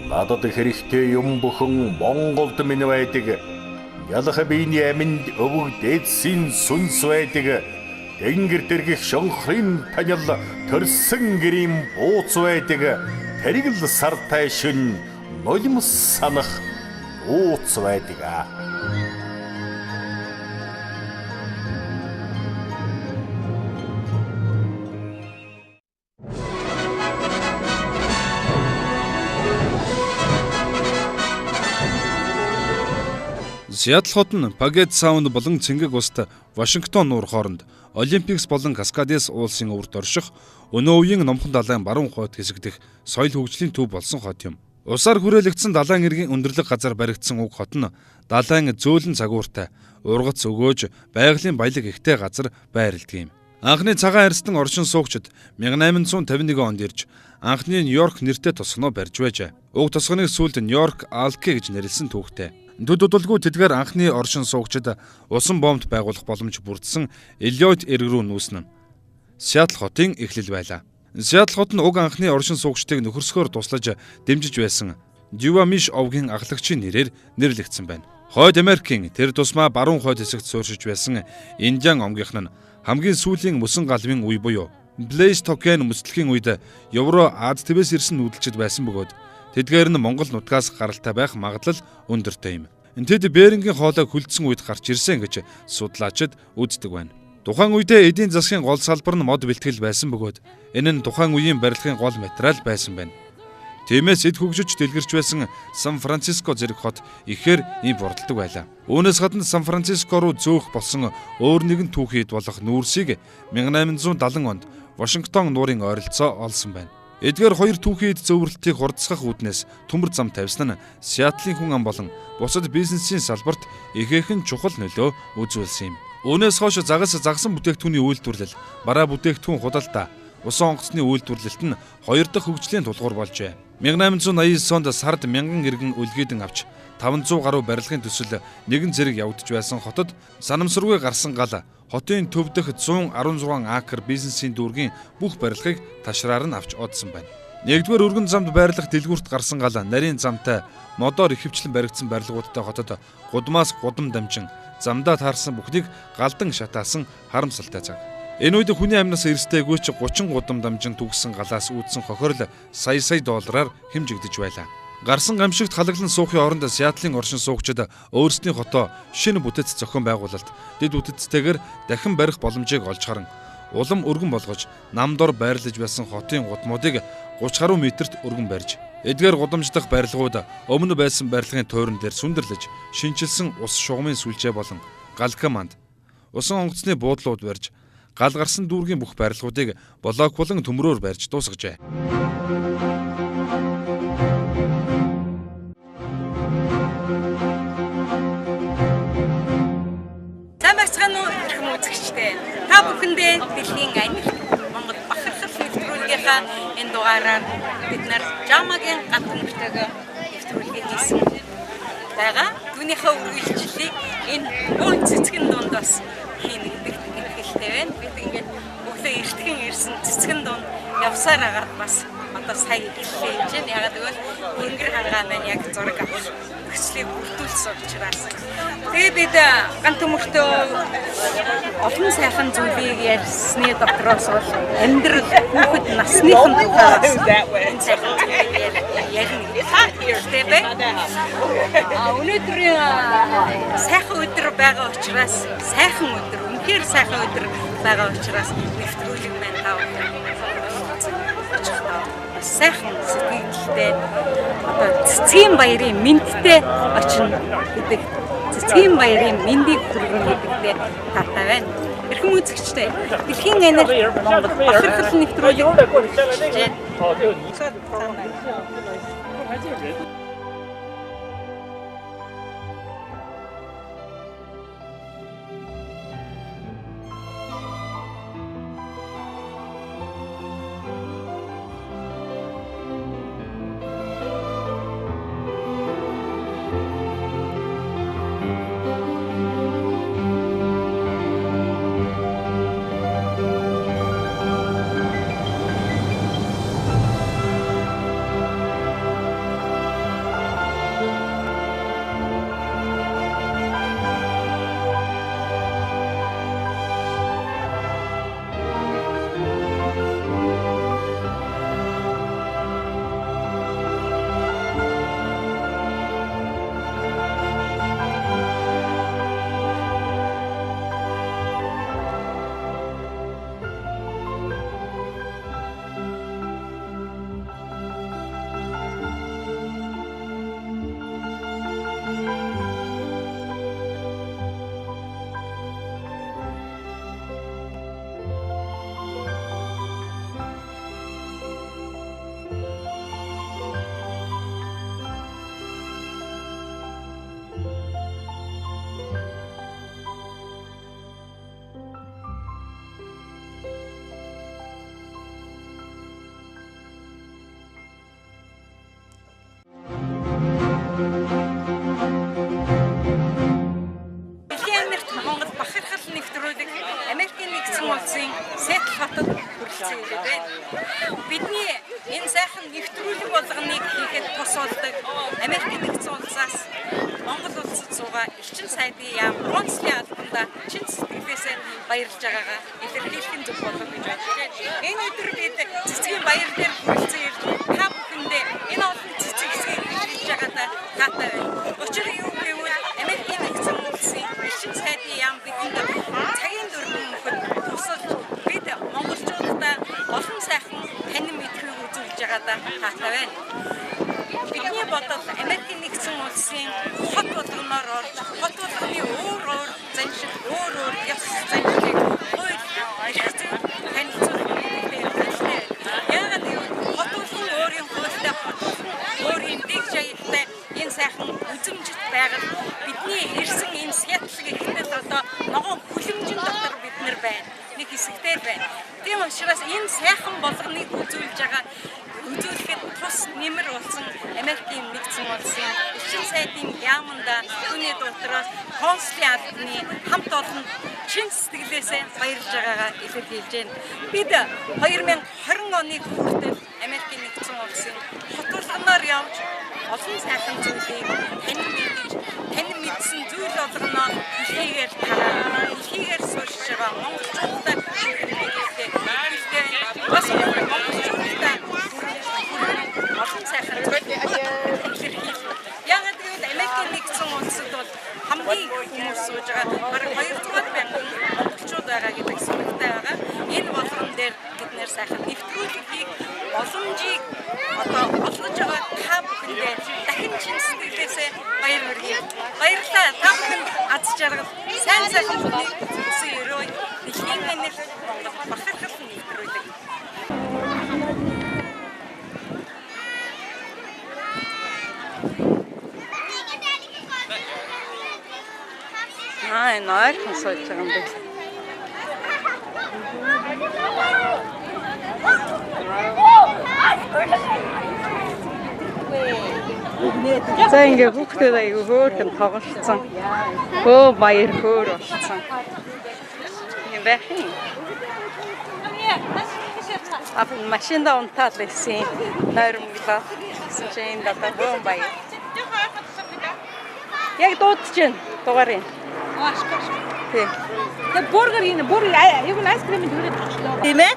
Надад хэрэгтэй юм бүхэн Монголд минь байдаг. Ялах биений аминд өвөг дээдсийн сүнс байдаг. Тэнгэр дэргих шонхрын танил төрсөн гэрийн бууц байдаг. Тэрийг л сартай шин нулимс санах ууц байдаг. Сиэтл хот нь Пагет Саунд болон Цэнгэг уст Вашингтон нуур хооронд Олимпикс болон Каскадес уулсын өвөрт орших өнөө үеийн Номхон далайн баруун хойд хэсэг дэх соёл хөгжлийн төв болсон хот юм. Усаар хүрээлэгдсэн далайн эргийн өндөрлөг газар баригдсан уг хот нь далайн зөөлөн цагууртай, ургац өгөөж, байгалийн баялаг ихтэй газар байрладаг юм. Анхны цагаан арьстан оршин суугчид 1851 онд ирж анхны Нью-Йорк нэртэй тосгоноо барьж байжээ. Уг тосгоныг сүүлд Нью-Йорк Алке гэж нэрлсэн түүхтэй. Төд удалгүй тэдгээр анхны оршин суугчид усан бомбд байгуулах боломж бүрдсэн Эллиот эрг рүү нүүснэ. Сиэтл хотын эхлэл байлаа. Сиэтл хот нь уг анхны оршин суугчдыг нөхөрсгөөр туслаж дэмжиж байсан Дювамиш овгийн ахлагчийн нэрээр нэрлэгдсэн байна. Хойд Америкийн тэр тусмаа баруун хойд хэсэгт сууршиж байсан Индиан омгийнх нь хамгийн сүүлийн мөсөн галвын үе буюу Плейстокен мөслөгийн үед Евро Аз твээс ирсэн нүүдэлчд байсан бөгөөд тэдгээр нь Монгол нутгаас гаралтай байх магадлал өндөртэй юм. Тэд Берингийн хоолой хүлдсэн үед гарч ирсэн гэж судлаачид үздэг байна. Тухайн үедээ эдийн засгийн гол салбар нь мод бэлтгэл байсан бөгөөд энэ нь тухайн үеийн барилгын гол материал байсан байна. Тиймээс эд хөгжиж дэлгэрч байсан Сан Франциско зэрэг хот ихээр импортлдог байлаа. Үүнээс гадна Сан Франциско руу зөөх болсон өөр нэгэн түүхийд болох нүүрсийг 1870 онд Вашингтон нуурын ойролцоо олсон байна. Эдгээр хоёр түүхийд зөвөрлөлтийг хурдсгах үүднээс төмөр зам тавьсан нь Сиэтлийн хүн ам болон бусад бизнесийн салбарт ихээхэн чухал нөлөө үзүүлсэн юм. Үүнээс хойш загсан бүтээгдэхүүний үйлдвэрлэл, бараа бүтээгдэхүүн худалдаа, усан онгоцны үйлдвэрлэлт нь хоёр дахь хөгжлийн тулгуур болжээ. 1889 онд сард 1000 иргэн үлгийдэн авч 500 гаруй барилгын төсөл нэгэн зэрэг явагдаж байсан хотод санамсаргүй гарсан гал хотын төв дэх 116 акр бизнесийн дүүргийн бүх барилгыг ташраар нь авч одсон байна. Нэгдүгээр өргөн замд байрлах дэлгүүрт гарсан гал нарийн замтай модоор ихэвчлэн баригдсан барилгуудтай хотод гудмаас гудам дамжин замдаа таарсан бүхнийг галдан шатаасан харамсалтай цаг. Энэ үед хүний амнаас эрсдэггүй ч 30 гудам дамжин түгсэн галаас үүдсэн хохирол сая доллараар хэмжигдэж байлаа. Гарсан гамшигт халаглан суухын оронд Сиэтлийн оршин суугчид өөрсдийн хотоо шинэ бүтэц зохион байгуулалт дэд бүтэцтэйгээр дахин барих боломжийг олж харан улам өргөн болгож намдор байрлаж байсан хотын гудмуудыг 30 гаруй метрт өргөн барьж эдгээр гудамждах барилгууд өмнө байсан барилгын тойрон дээр сүндэрлэж шинчилсэн ус шугамын сүлжээ болон галкаманд усан онгоцны буудлууд барьж гал гарсан дүүргийн бүх барилгуудыг блок болон төмрөөр барьж дуусгажээ. Та бүхэндээ дэлхийн англи Монгол бахархал нэвтрүүлгийнхаа энэ дугаараар бид нар Жамагийн ганц төмөртэйг нэвтрүүлгээ хийсэн байгаа. Түүнийхээ үргэлжлэлийг энэ бөөн цэцгэн дундаас хийнэ гэдэг итгэлтэй байна. Бид ингээд өглөө эртхэн ирсэн цэцгэн дунд явсаар агаад бас одоо сая хэллээ юм чинь. Ягаад гэвэл Тэнгэр хангаа маань яг зураг авах төслийг бүрдүүлсэн учраас. Тэгээ бид ганц төмөртөө олон сайхан зүйлийг ярьсны дотроос бол амьдрал хүүхэд насныхан тухай энэ сайхан зүйлийг ярина хэрэгтэй байна. Өнөөдрийн сайхан өдөр байгаа учраас сайхан өдөр, үнэхээр сайхан өдөр байгаа учраас нэвтрүүлэг маань тав. Сайхан сэтгэлдээ одоо цэцгийн баярын мэндтэй очино гэдэг цэцгийн баярын мэндийг хүргэн гэдэгтэй таатай байна. Эрхэм үзэгчтэй дэлхийн анир Монгол бахархал нэвтрүүлэг хүргэж байна. суугаа эрчим сайдын яам консулын албанда чин сэтгэлээсээ баярлж байгаагаа илэрхийлэх зүг болов гэж бодож байна. Энэ өдөр бид цэцгийн баяр дээр хүрэлцэн ирж та бүхэндээ энэ олон цэцэг хэсгийг хийж байгаадаа таатай байна. Учир нь юу гэвэл Америкийн нэгдсэн улсын эрчим сайдын яам бидэнд цагийн дөрвөн мөхөд тусалж бид монголчуудаа олон сайхан танин мэдхийг үзүүлж байгаадаа таатай байна. Бидний бодол Америкийн нэгдсэн улсын хот болгоноор орж хот болгоны өөр заншил өөр ёс заншлыг хууль эрхцээ танилцуулах хэрэгтэй байна. Яагаад гэвэл хот болгон өөрийн хуультай өөрийн дэг жаягтай энэ сайхан үзэмжит байгаад бидний ирсэн энэ Сиэтлэг ихтэй одоо ногоон хүлэмжин дотор бид нар байна. Нэг хэсэгтэр байна. Тийм учраас энэ сайхан болгоныг үзүүлэхэд тус нэмэр болсон Америкийн нэгдсэн улсын эрчим сайдын яаманда түүний дотроос консулын албаны хамт олон чин сэтгэлээсээ баярлж байгаагаа илэрхийлж байна. Бид 2020 оны хүртэл Америкийн нэгдсэн улсын хот болгоноор явж олон сайхан зүйлийг танин мэдсэн зүйл болгоноо ихээгээр тараа, ихээгээр суурьж байгаа монголчуудад бас монголчуудад олон сайхан илэрхийлж. Яагаад гэвэл Америкийн нэгдсэн улсад бол хамгийн хүмүүс сууж байгаа бараг 200 мянган монголчууд байгаа гэдэг сүлэгтэй байгаа. Энэ болгон дээр бид нэр сайхан нэвтрүүлгийг боломжийг одоо олгож байгаа та бүхэндээ дахин чин сэтгэлээсээ баяр хүргэе. Баярлалаа. Та бүхэнд аз жаргал сайн сайхан бүхнийг хүсэн өрөө дэлхийн энерги Монгол бахархал нэвтрүүлэг. Энэ ойрхон сууж байгаа юм байна. За ингээ хүүхдүүд аягүй хөөрхөн тоглолцсон. Баяр хөөр болцсон. Юм байх юм. Машинда унтаад байсан. Нойрмоглоо. Гэсэн одоо баяр. Яг дуудчихээн дугаарыг. Тэгээ бургер яг нь айскрим төрөөд очлоо. Тийм ээ?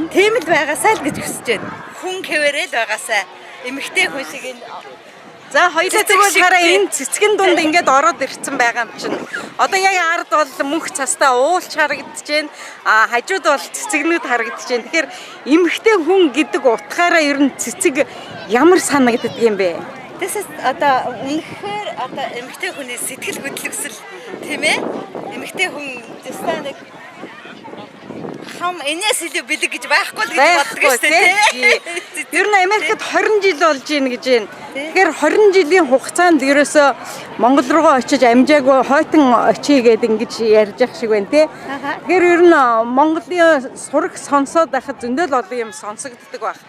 Тийм л байгаасаа л гэж хүсэж байна. Хүн хэвээрэл байгаасаа эмэгтэй хүн шиг энэ за хоёулаа тэгвэл хараа энэ цэцгэн дунд ингээд ороод ирсэн байгаа юм чинь. Одоо яг ард бол мөнх цастаа уулч харагдаж байна. Хажууд бол цэцгнүүд харагдаж байна. Тэгэхээр эмэгтэй хүн гэдэг утгаараа ер нь цэцэг ямар санагддаг юм бэ? Тэсээс одоо үнэхээр одоо эмэгтэй хүний сэтгэл хөдлөсөл тийм ээ? Эмэгтэй хүн зөвхөн нэг хам энэс илүү бэлэг гэж байхгүй л гэж боддог шүү дээ. Ер нь Америкт 20 жил болж ийн гэж байна. Тэгэхээр 20 жилийн хугацаанд ерөөсөө Монгол руугаа очиж амжаагүй хойтон очие гэдэг ингэж ярьж ах шиг байна тий. Тэгэхээр ер нь Монголын сураг сонсоод байхад зөндөл олон юм сонсогддог байх.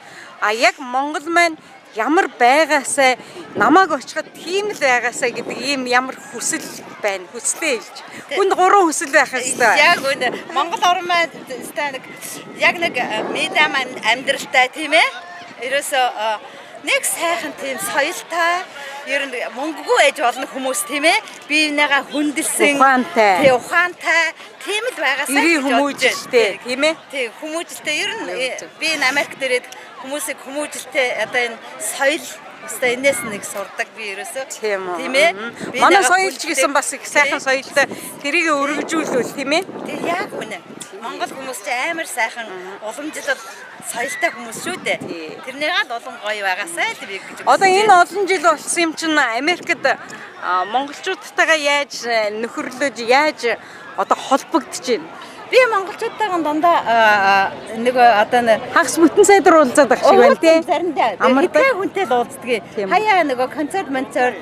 Яг Монгол маань ямар байгаасаа намайг очиход тийм л байгаасаа гэдэг ийм ямар хүсэл байна. Хүслээ хэлж. Хүнд 3 хүсэл байх ёстой. Яг үнэ. Монгол орн маань яг нэг медиам амьдралтай тийм ээ. Ерөөсөө нэг сайхан тийм соёлтой ер нь мөнгөгүй ээж болно хүмүүс тийм ээ. Биенийгаа хүндэлсэн ухаантай тийм л байгаасаа гэж хүмүүжлтэй тийм ээ. Тийм хүмүүжлтэй ер нь би Америк дээрээ хүмүүсийг хүмүүжлтэй одоо энэ соёл өстой энэс нэг сурдаг би ерөөсөө тийм ээ. Манай соёлч гэсэн бас их сайхан соёлтой тэрийг өргөжүүлвэл тийм ээ. Тийм яг үнэ. Монгол хүмүүс ч амар сайхан уламжлал соёлтой хүмүүс шүү дээ. Тэрнийгээ л олон гоё байгаасаа л би гэж. Одоо энэ олон жил болсон юм чинь Америкт монголчуудтайгаа яаж нөхөрлөж яаж одоо холбогдож байна. Би монголчуудтайгаа дандаа нэг одоо хагас бүтэн сайдар уулзаад байх шиг байна тий. Заримдаа хүнтэй л уулздаг. Хаяа нэг концерт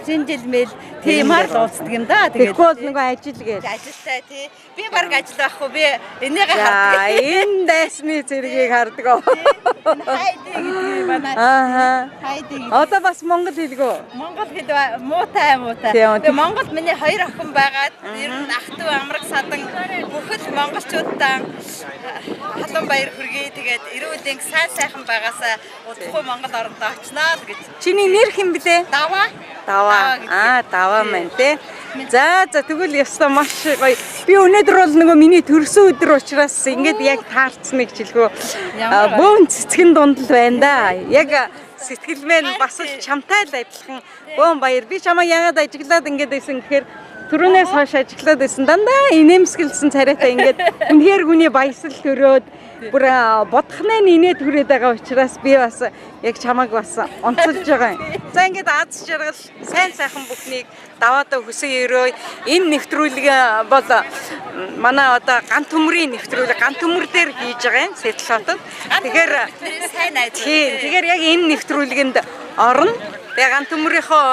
жинжилмэл тиймэр л уулздаг юм да. Тэгээд бол нэг ажил гээл. Ажилтай тий. Би баг ажил байхгүй. Би энийгээ хардаг. Энэ дайсны зэргийг хардаг. Хайдаг гэдэг манай. Хайдаг. Одоо бас монгол хэлгөө. Монгол хэл муутай. Тэгээ Монгол миний 2 охин байгаад ер нь ах トゥ амраг садан бүхэл монголчуудаа халуун баяр хүргэе. Тэгээд эрүүл энг сайхан байгаасаа удахгүй Монгол оронд очноо гэж. Чиний нэр хэм блэ? Даваа. Даваа маань тий. За тэгвэл ёстой маш гоё. Би өнөөдөр бол нөгөө миний төрсөн өдөр учраас ингээд яг таарцсан нэг жилгөө бөөн цэцгэн дунд л байна да. Яг сэтгэл мэн бас л чамтай л адилхан бөөн баяр. Би чамаа яагаад ажиглаад ингээд байсан гэхээр түрүүнээс хойш ажиглаад байсан дандаа инээмсэглсэн царайтай ингээд үнэхээр хүний баясгал төрөөд бүр бодхнаа нинээ түрээд байгаа учраас би бас яг чамааг бас онцолж байгаа юм. За ингээд аз жаргал сайн сайхан бүхнийг даваадаа хүсээ өрөө. Энэ нэвтрүүлэг бол манай одоо ган төмрийн нэвтрүүлэг ган төмөр дээр хийж байгаа юм Сэтэл хотод. Тэгэхээр сайн найз. Тэгэхээр яг энэ нэвтрүүлгэнд орно. Тэгээ ган төмрийнхөө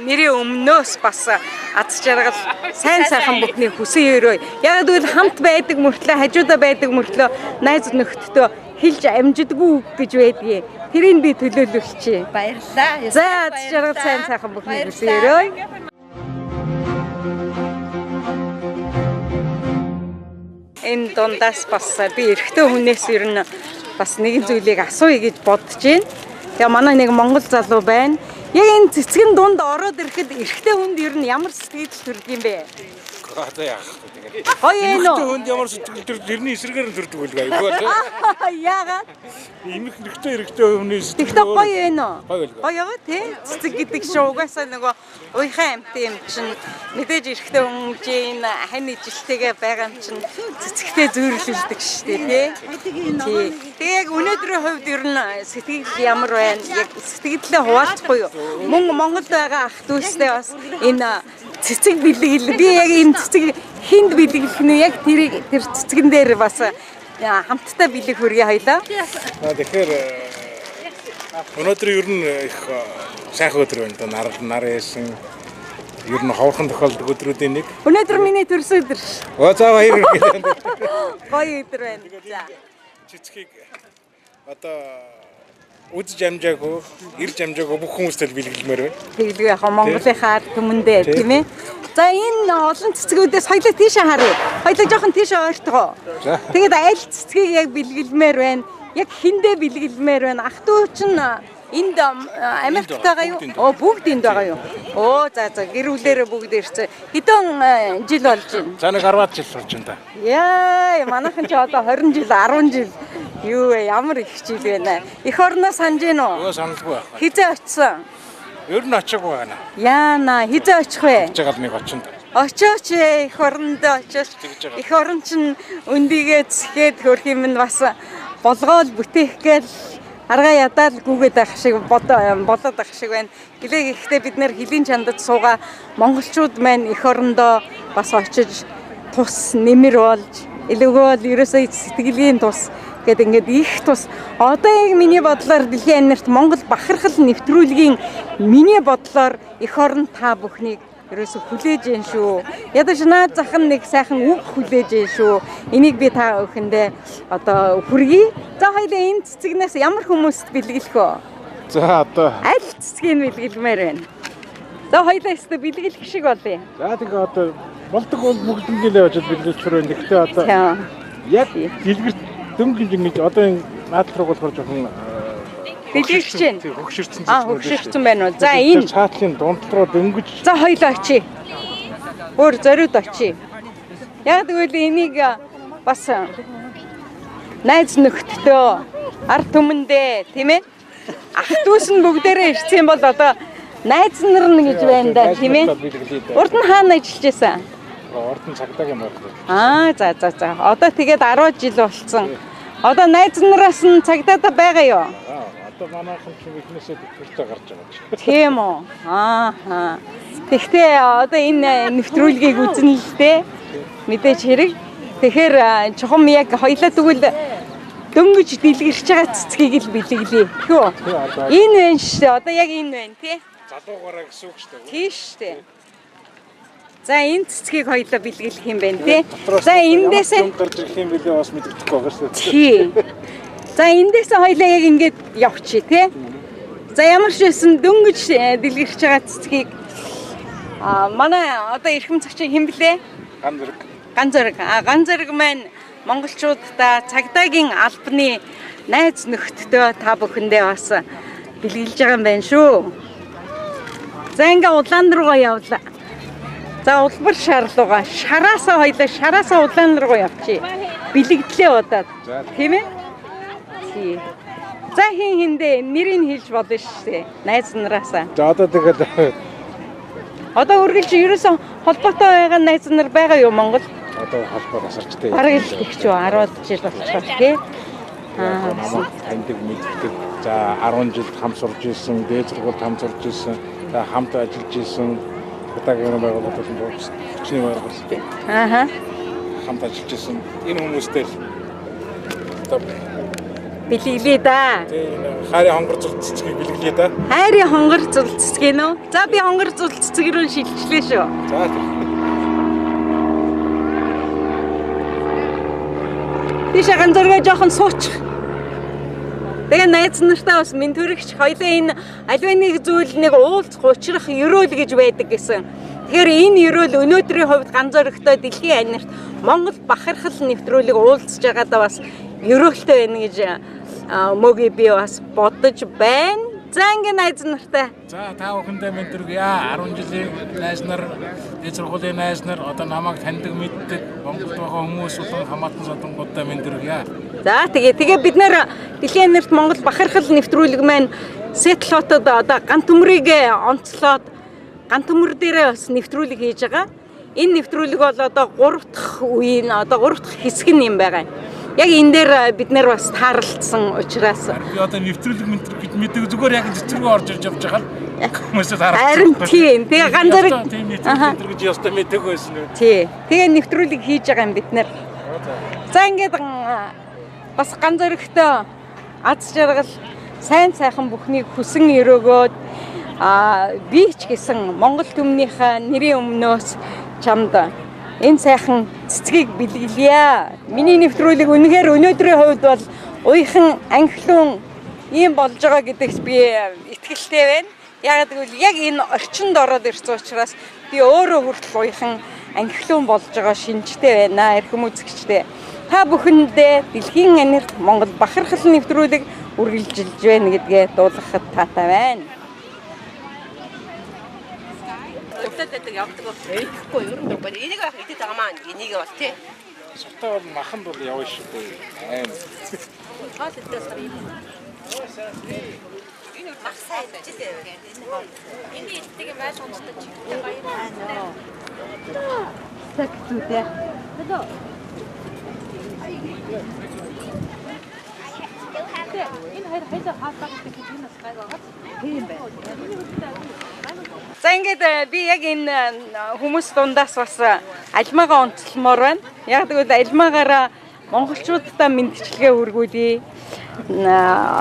нэрийн өмнөөс бас аз жаргал сайн сайхан бүхнийг хүсээ өрөө. Яг тэгвэл хамт байдаг мөртлөө хажуудаа байдаг мөртлөө найз нөхдөдөө хэлж амжидгүй гэж байдгийг. Тэрийг би төлөөлүүлчихье. Баярлалаа. За аз жаргал сайн сайхан бүхнийг хүсээ өрөө. Энэ дундаас бас би эрэгтэй хүнээс ер нь бас нэгэн зүйлийг асууя гэж бодож байна. Тэгээ манай нэг монгол залуу байна. Яг энэ цэцгэн дунд ороод ирэхэд эрэгтэй хүнд ер нь ямар сэтгэл төрдөг юм бэ? Одоо яах вэ? Гоё нөө. Хүнд ямар сэтгэл төр тэрний эсрэгээр нь төрдөг үл гайгүй. Яагаад? Имэх эрэгтэй хүний сэтгэл. Тэгтээ гоё нөө. Гоё. Гоё тий. Цэцэг гэдэг чинь угаасаа нөгөө уйхан амт юм чинь мэдээж эрэгтэй хүн чинь хань ижилтэйгээ байгаа юм чинь цэцэгтэй зөөрлөлдөг шүү дээ тий. Тэгээ яг өнөөдрийн хувьд ер нь сэтгэл ямар байна? Яг сэтгэлдээ хуваалцахгүй юу? Мөн Монголд байгаа ах дүүстэй бас энэ цэцэг бэлгэл би яг энэ цэцэг хинд бэлгэлэх нь яг тэр цэцгэн дээр бас хамтдаа бэлэг хөргий хоёлаа. Тэгэхээр өнөөдөр ер нь их сайхан өдөр байна. Нар яасан ер нь ховорхон тохиолддог өдрүүдийн нэг. Өнөөдөр миний төрсөн өдөр. За баяр. Гоё өдөр байна. За. Цэцгийг одоо үз жамжаагүй, ирж амжаагүй бүх хүмүүстэй бэлгэлмээр байна. Тэглээ яг Монголынхаа түмэндээ тийм ээ. За энэ олон цэцгүүдээс хоёлаа тийшээ харъя. Хоёлаа жоохон тийшээ ойртгоо. Тэгээд аль цэцгийг яг бэлгэлмээр байна. Яг хиндэ бэлгэлмээр байна. Ах дүү чинь энд Америкт байгаа юу? Бүгд энд байгаа юу? За гэрүүлээрээ бүгд ирсэн. Хэдэн жил болж байна? За нэг 10 жил болж байна та. Яа, манайхан ч одоо 20 жил, 10 жил. Юу вэ? Ямар их жил байна. Эх орноо санаж гин үү? Саналгүй байна. Хизээ очсон? Ер нь очиагүй байна. Яана, хизээ очих вэ? Жагаад нэг очинд. Очооч эх орондоо очооч. Эх орон чинь өндийгээ зэхэд хөрх юм нь бас болгоол бүтээх гээл арга ядаад гүгээд байх шиг болоод байх шиг байна. Гэлээ ихтэй бид нэр хилийн чандад суугаа монголчууд маань эх орондоо бас очиж тус нэмэр болж илүүгөөл ерөөсөө сэтгэлийн тус гэдэг ингээд их тус. Одоо яг миний бодлоор дэлхийн амьдарт Монгол бахархал нэвтрүүлгийн миний бодлоор эх орон та бүхнийг ерөөсө хүлээж гэн шүү. Ядаж наад захын нэг сайхан үг хүлээж гэн шүү. Энийг би та бүхэндээ одоо хүргэе. За хоёлаа энэ цэцгнээс ямар хүмүүст бэлгэлэх вэ? За одоо аль цэцгийг бэлгэлмээр байна? За хоёлаа өстө бэлгэлэх шиг болъё. за тэгээ одоо болдог бол бүгднийгээ очиж бэлгэлж хүрэн. Гэхдээ одоо яг дэлгэрт дөнгөж ингэж одоо энэ наадлал руу болохоор жоохон бэлгэлж чинь. Хөгшөрсөн хөгшөрсөн байна уу? За энэ цаатлын дунд руу дөнгөж. За хоёлоо очие. Өөр зориуд очие. Яг тэгвэл энийг бас найз нөхдөдөө ард түмэндээ тийм ээ. Ах дүүс нь бүгдээрээ ирсэн бол одоо найз нар нь гэж байна да тийм ээ. Урд нь хаана ажиллаж байсан? Урд нь цагдаагийн байрлал. За. Одоо тэгээд 10 жил болсон. Одоо найз нараас нь цагдаа байгаа юу? Одоо манайхан ч ихнээсээ төвчтэй гарч байгаа ч. Тийм үү? Тэгтээ одоо энэ нэвтрүүлгийг үзнэ л дээ. Мэдээж хэрэг. Тэгэхээр чухам яг хоёлаа тэгвэл дөнгөж дэлгэрч байгаа цэцгийг л бэлгэлээ. Тэгвэл энэ байна шүү. Одоо яг энэ байна тий? Залуугаараа гэсэн үг шүү дээ. Тий шүү. За энэ цэцгийг хоёлоо бэлгэлэх юм байна тий? За эндээсээ гарч ирэх юм билээ бас мэддэхгүй байгаа шүү. Тий. За эндээсээ хоёлаа яг ингэж явчих тий? За ямар ч байсан дөнгөж дэлгэрч байгаа цэцгийг манай одоо эрхэм цагчийн хэн блэ? Ганзөрг. Ганзөрг маань монголчуудаа цагдаагийн албаны найз нөхдөдөө та бүхэндээ бас бэлгэлж байгаа юм байна шүү. За ингээ улаан руугаа явлаа. За улбар шаарлууга шараасаа хоёлаа шараасаа улаан руу явчих. Бэлэгдлээ удаад. Тийм ээ? Тий. За хиндэ нэрийг хэлж болно шээ. Найз нараасаа. За одоо тэгээд Одоо үргэлж ерөөсөн холбоотой байгаа найз нар байгаа юу Монгол? одоо холбоо тасарчтай. Бараг л тэгч юу 10 жил болчихлоо тий. Намайг таньдаг мэддэг. За 10 жил хам сурж ирсэн, дээд сургуульд хам сурж ирсэн, за хамт ажиллаж ирсэн. Удаагийн байгууллагад болсон бохс. Чиний байгууллага. Ааха. Хамт ажиллаж ирсэн. Энэ хүмүүстэй л одоо Бэлгэлээ да. тийм хайрын хонгор зул цэцгийг бэлгэлээ да. Хайрын хонгор зул цэцэг нөө. За би хонгор зул цэцэг рүү шилжлээ шүү. За Тийш ганцаараа жоохон суучих. Тэгээ найз нартай бас минь төрөгч хоёлаа энэ аливаа нэг зүйл нэг уулзах учрах ерөөл гэж байдаг гэсэн. Тэгэхээр энэ ерөөл өнөөдрийн хувьд ганцаархтай дэлхийн анирт Монгол бахархал нэвтрүүлэг уулзж байгаадаа бас ерөөлтэй байна гэж мөгийг би бас бодож байна. За ингээ найз нартай. За та бүхэндээ минь төргийа 10 жилийн найз нар, дээд сургуулийн найз нар одоо намайг таньдаг мэддэг Монголд байгаа хүмүүс болон хамаатан содонгуудтай минь төргийа. За тэгээ бид нэр дэлхийн нэрт Монгол бахархал нэвтрүүлэг маань Сэтл хотод одоо гант төмрийг онцлоод гант төмөр дээрээ бас нэвтрүүлэг хийж байгаа. Энэ нэвтрүүлэг бол одоо 3 дахь үеийн одоо 3 дахь хэсэг нь юм байгаа. Яг энэ дээр бид нэр бас тааралцсан учраас Би одоо нэвтрүүлэг мэддэг зүгээр яг цэцэргүй орж ирж явж байгаа л хүмүүсээ хараад. харин тийм. Тэгээ ганцаараа тийм нэвтрүүлэг гэж ястаа мэддэг байсан үү? тий. Тэгээ нэвтрүүлэг хийж байгаа юм бид нэр. За ингээд бас ганцаархтай аз жаргал сайн сайхан бүхнийг хүсэн өрөөгөөд би ч гэсэн Монгол түмнийхээ нэрийн өмнөөс чамд энэ сайхан цэцгийг бэлгэлье. Миний нэвтрүүлэг үнэхээр өнөөдрийн хувьд бол уйхан анхлуун ийм болж байгаа гэдэгт би итгэлтэй байна. Яг гэвэл яг энэ орчинд ороод ирсэн учраас би өөрөө хүртэл уйхан анхлуун болж байгаа шинжтэй байна. Эрхэм үзэгчдээ та бүхэндээ дэлхийн анирт Монгол бахархал нэвтрүүлэг үргэлжилж байна гэдгээ дуулгахад таатай байна. Өтөд явдаг бол эйхгүй ер нь бол энийг идэт байгаа маань энийг бол тий. Сутаа бол маханд бол явна шүү дээ. Аим. Хаад идэс юм. Энэ махсаа идэжээ. Энэ иддэг юм байл онцтой чи. Баярлалаа. Сэгтүүдээ. Энэ хоёр хайзаа хаалгаа гэдэг нь бас гайг байгаа. Тийм байна. За ингээд би яг энэ хүмүүс дундаас бас альмаагаа онцлмоор байна. Яг тэгвэл альмаагаараа монголчуудаа мэдчилгээ хүргүүлье.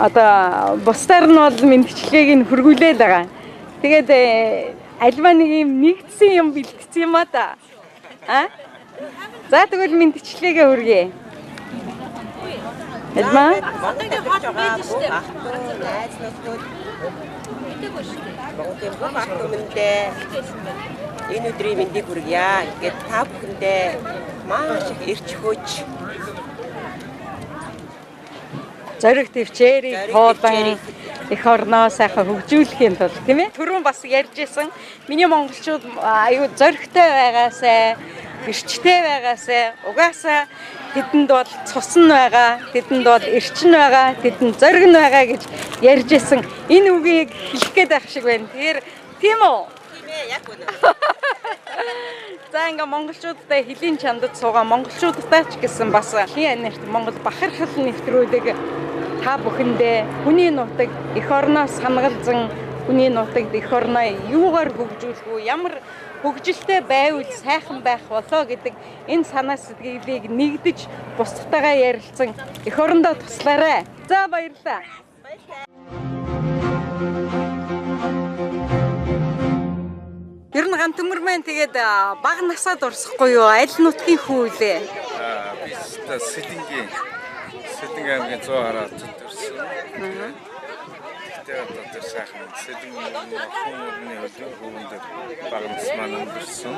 Одоо бусдаар нь бол мэдчилгээг нь хүргүүлээд байгаа. Тэгээд альмаа нэг юм нэгдсэн юм бэлтгэсэн юм а та. За тэгвэл мэдчилгээгээ хүргэе. Альмаа Монголын хот байдаг шүү дээ. Найз нөхдөд мэдээгүй шүү дээ. Монголын бүх ард түмэндээ энэ өдрийн мэндийг хүргье. Ингээд та бүхэндээ маш их эрч хүч зориг төвчээрийг туулан их орноо сайхан хөгжүүлэхийн тулд тийм ээ. Түрүүн бас ярьж исэн. Миний монголчууд аюу зоригтой байгаасай, эрчтэй байгаасай, угаасаа тэдэнд бол цус нь байгаа, тэдэнд бол эрчин байгаа, тэдэнд зориг нь байгаа гэж ярьж исэн. Энэ үгийг хэлэх гээд байх шиг байна. Тэгэхээр тийм үү? тийм ээ яг үнэ. За ингээ монголчуудтай хэлийн чандад суугаа монголчуудтай ч гэсэн бас дэлхийн анирт Монгол бахархал нэвтрүүлэг та бүхэндээ хүний нутаг эх орноо санагалзан хүний нутагт эх орноо юугаар хөгжүүлэх үү, ямар хөгжилтэй байвал сайхан байх болоо гэдэг энэ санаа сэтгэлийг нэгдэж бусдтайгаа ярилцсан эх орондоо туслаарай. За баярлалаа. Ер нь гант төмөр маань тэгээд бага насаад урсахгүй юу? Аль нутгийн хүү лээ? Би Сэтэнгийн аймгийн 100 хараа төдөрсөн. Тэгээд одоо тэр сайхан Сэтэнгийн хүмүүний хөвөнд бага нас маань өнгөрсөн.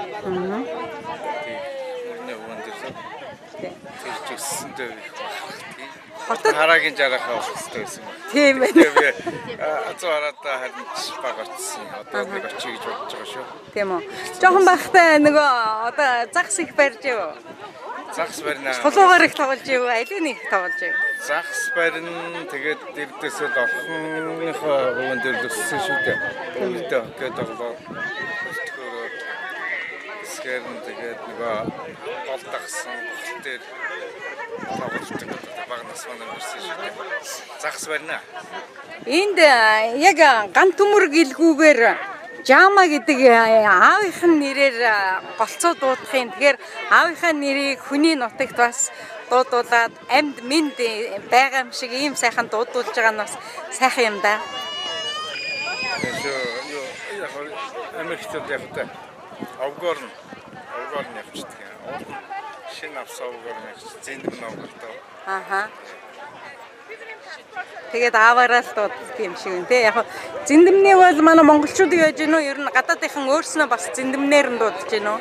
Тэгээд үүний хөвөнд тэр чигсэнтэй их бахархдаг. хотод Хараагийн жарахаа болох хэрэгтэй байсан юм. тийм ээ. Тэгээ би азуу хараадаа харин баг очсон. Одоо нэг очие гэж бодож байгаа шүү. Тийм үү. Жохон байхтай нөгөө одоо загс их барьж юу? Загс барина. Сулуугаар их тоглож юу? Алийг их тоглож юу? Загс барин тэгээд дэрдээсээ орхиныхоо өвөн дээр өссөн шүү дээ. Өвөлдөө гээд оглоо. Скэрн тэгээд нөгөө гол дагсан гол дээр тоглолтыг баг насман өрсөн шүү дээ. Загс барина. Энд яг ган төмөр гэлгүүгээр Жама гэдэг аавынхын нэрээр голцоо дуудахын. Тэгэхээр аавынхаа нэрийг хүний нутагт бас дуудуулаад амьд мэнд байгаа юм шиг ийм сайхан дуудуулж байгаа нь бас сайхан юм да. Яг Америкт яг та авгоор нь явчихдаг. Шинэ авсаагаар нь зэндэн авгаалтай. Аха. Тэгээд ааваараа л дууддаг юм шиг юм те. Яг зэндэмнийг бол манай монголчууд яаж гэнэ үү? Ер нь гадаадынхан өөрснөө бас зэндэмнээр нь дуудаж гэнэ үү?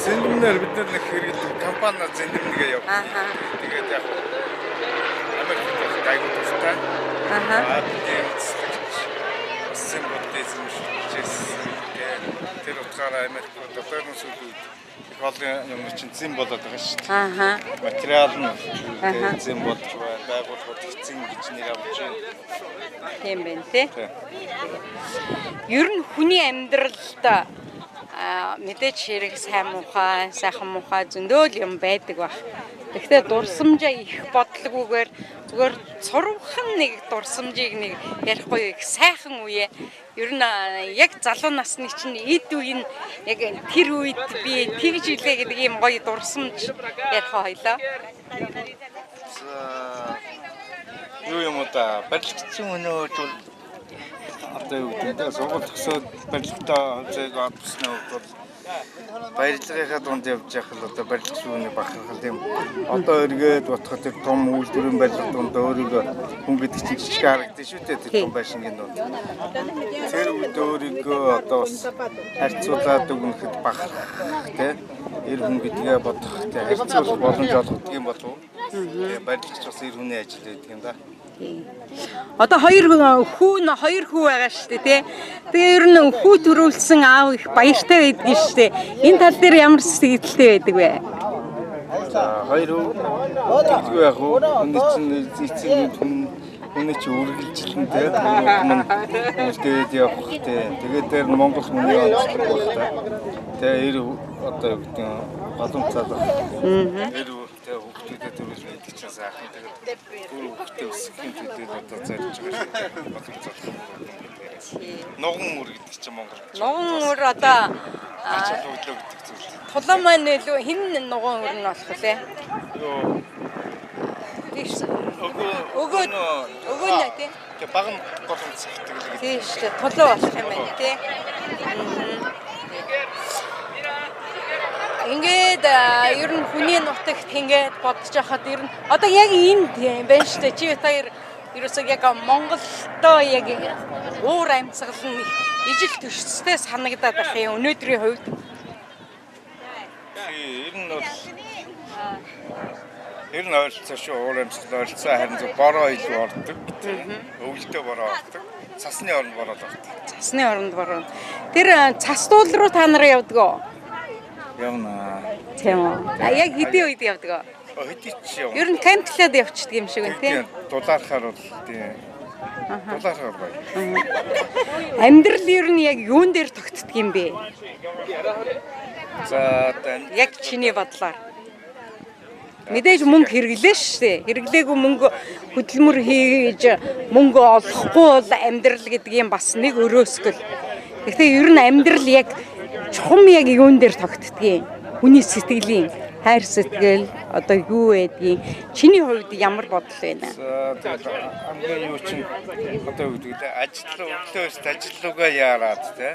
Зэндэмнэр бид нар нэг хэрэглэдэг компани зэндэмнэгээ явуулдаг. Аха. Тэгээд яг Америкт гайгүй тустай. Аха. Тэр утгаараа Америкт одоо нь сүүл их олон юм чинь зэм болоод байгаа шүү дээ. Аха. Материал нь зэм болж байна. Байгууллагууд зэм гэж нэр авч байна. Тийм байна те. Ер нь хүний амьдралд мэдээж хэрэг сайн муухай, сайхан муухай зөндөө л юм байдаг баг. Гэхдээ дурсамжаа их бодлогоогоор зүгээр цурвхан нэг дурсамжийг нэг ярихгүй их сайхан үе. Ер нь яг залуу насны чинь эд үе нь яг тэр үед би тэгж илээ гэдэг ийм гоё дурсамж ярих хоёлоо. Юу юм уу да барилгацсан өнөөд бол одоо юу гэдэг нь сургууль төгсөөд барилгатаа хөвцөөг авсан бол баярлагынхаа дунд явж явах л одоо барилга шүүний бахархал юм. Одоо эргээд бодоход тэр том үйлдвэрийн барилга дунд өөрийгөө хүн гэдэг чинь жижиг харагдаж шүү дээ тэр том байшингийн дунд. Тэр үед өөрийгөө одоо бас харьцуулаад өгнөхөд бахархах тий эр хүн гэдгээ бодох тий харьцуулах боломж олгодог юм болов уу? Барилгач бас эр хүний ажил байдаг юм да. Одоо хоёр хүү байгаа шүү дээ тий. Тэгээ ер нь хүү төрүүлсэн аав их баяртай байдаг шүү дээ. Энэ тал дээр ямар сэтгэлтэй байдаг вэ? За хоёр хүү яг уу хүний чинь эцэг хүний чинь үргэлжлэн тий тэгээд явах тий. Тэгээд тэр Монгол хүний онцлог байх та. Тэгээ эр одоо юу гэдэг нь голомцаад эр хүүхдүүдэд төрүүлж байдаг чинь сайхан тэгээд хүүхдээ өсгөхийн төлөө одоо зарж байгаа боломжтой. Ногон мөр гэдэг чинь Монгол. Ногон мөр одоо өглөө гэдэг зүйл. тулан маань илүү хин ногон мөр нь болох лээ. Өгөө нэ тий. Тэгээ баг нь голомц гэдэг л. Тий шүү дээ. Тулан болох юм байна тий. Ингээд ер нь хүний нутагт ингээд бодож байхад ер нь одоо яг энд юм байна шүү дээ. Чи хоёр ерөөсөө яг Монголдоо яг уур амьсгал нь ижил төстэй санагдаад байх юм өнөөдрийн хувьд. Ер нь ойлцоо шүү уур амьсгал ойлцоо харин зөв бороо илүү ордог тийм. Өвөлдөө бороо ордог. Цасны оронд бороо ордог. Цасны оронд бороо. Тэр цастуул руу та нар явдаг уу? Явна. Тийм үү. Яг хэдийн үед явдаг уу? Хэдий ч явна. Ер нь камплаад явчихдаг юм шиг байна тийм. Дулаархаар бол тийм. Дулаархаар гоё. Амьдрал ер нь яг юун дээр тогтдог юм бэ? За яг чиний бодлоор. Мэдээж мөнгө хэрэглээ шүү дээ. Хэрэглээгүй мөнгө хөдөлмөр хийж мөнгө олохгүй бол амьдрал гэдэг юм бас нэг өрөөсгөл. Гэхдээ ер нь амьдрал яг чухам яг юун дээр тогтдгийг хүний сэтгэлийн хайр сэтгэл одоо юу байдгийг чиний хувьд ямар бодол байна? Тэгээд хамгийн юу чинь одоо юу гэдэг ажил өглөөс ажиллагаа яарад те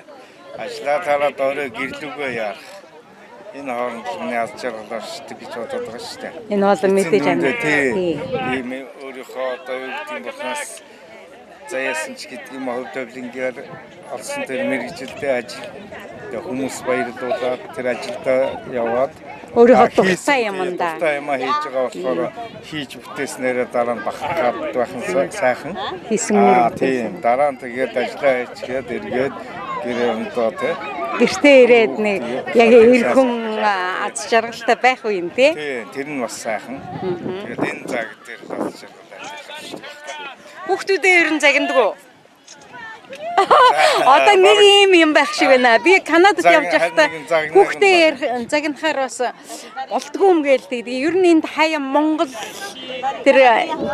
ажлаа тараад орой гэрлүүгээ яарах энэ хооронд миний аз жаргалаар шигтэй гэж бодоод байгаа шүү дээ. Энэ бол мэдээж амьд. Тийм өөрийнхөө одоо юу гэдэг юм болохоос заяасан ч гэдэг юм хувь тавилангаар олсон тэр мэрэгжилтэй ажил хүмүүс баярлуулаад тэр ажилдаа яваад Өөрийнхөө дуртай юмдаа. Дуртай юм хийж байгаа болохоор хийж бүтээснээрээ дараа нь бахархаад байхын сайхан Хийсэн тийм дараа нь тэгээд ажиллаа хийгээд эргээд гэрээндөө тий. Гэртээ ирээд нэг яг эргэн аз жаргалтай байх уу юм тий. Тийм тэр нь бас сайхан. Тэгээд энэ цаг дээр бас жаргалтай ажиллах шүү дээ. Хүүхдүүдээ ер нь загнадаг уу? Одоо нэг юм байх шиг байна. Би Канадад явж байхдаа хүүхдээ загнахаар бас болдгүй юм гээл тэгээд ер нь энд хаяа Монгол тэр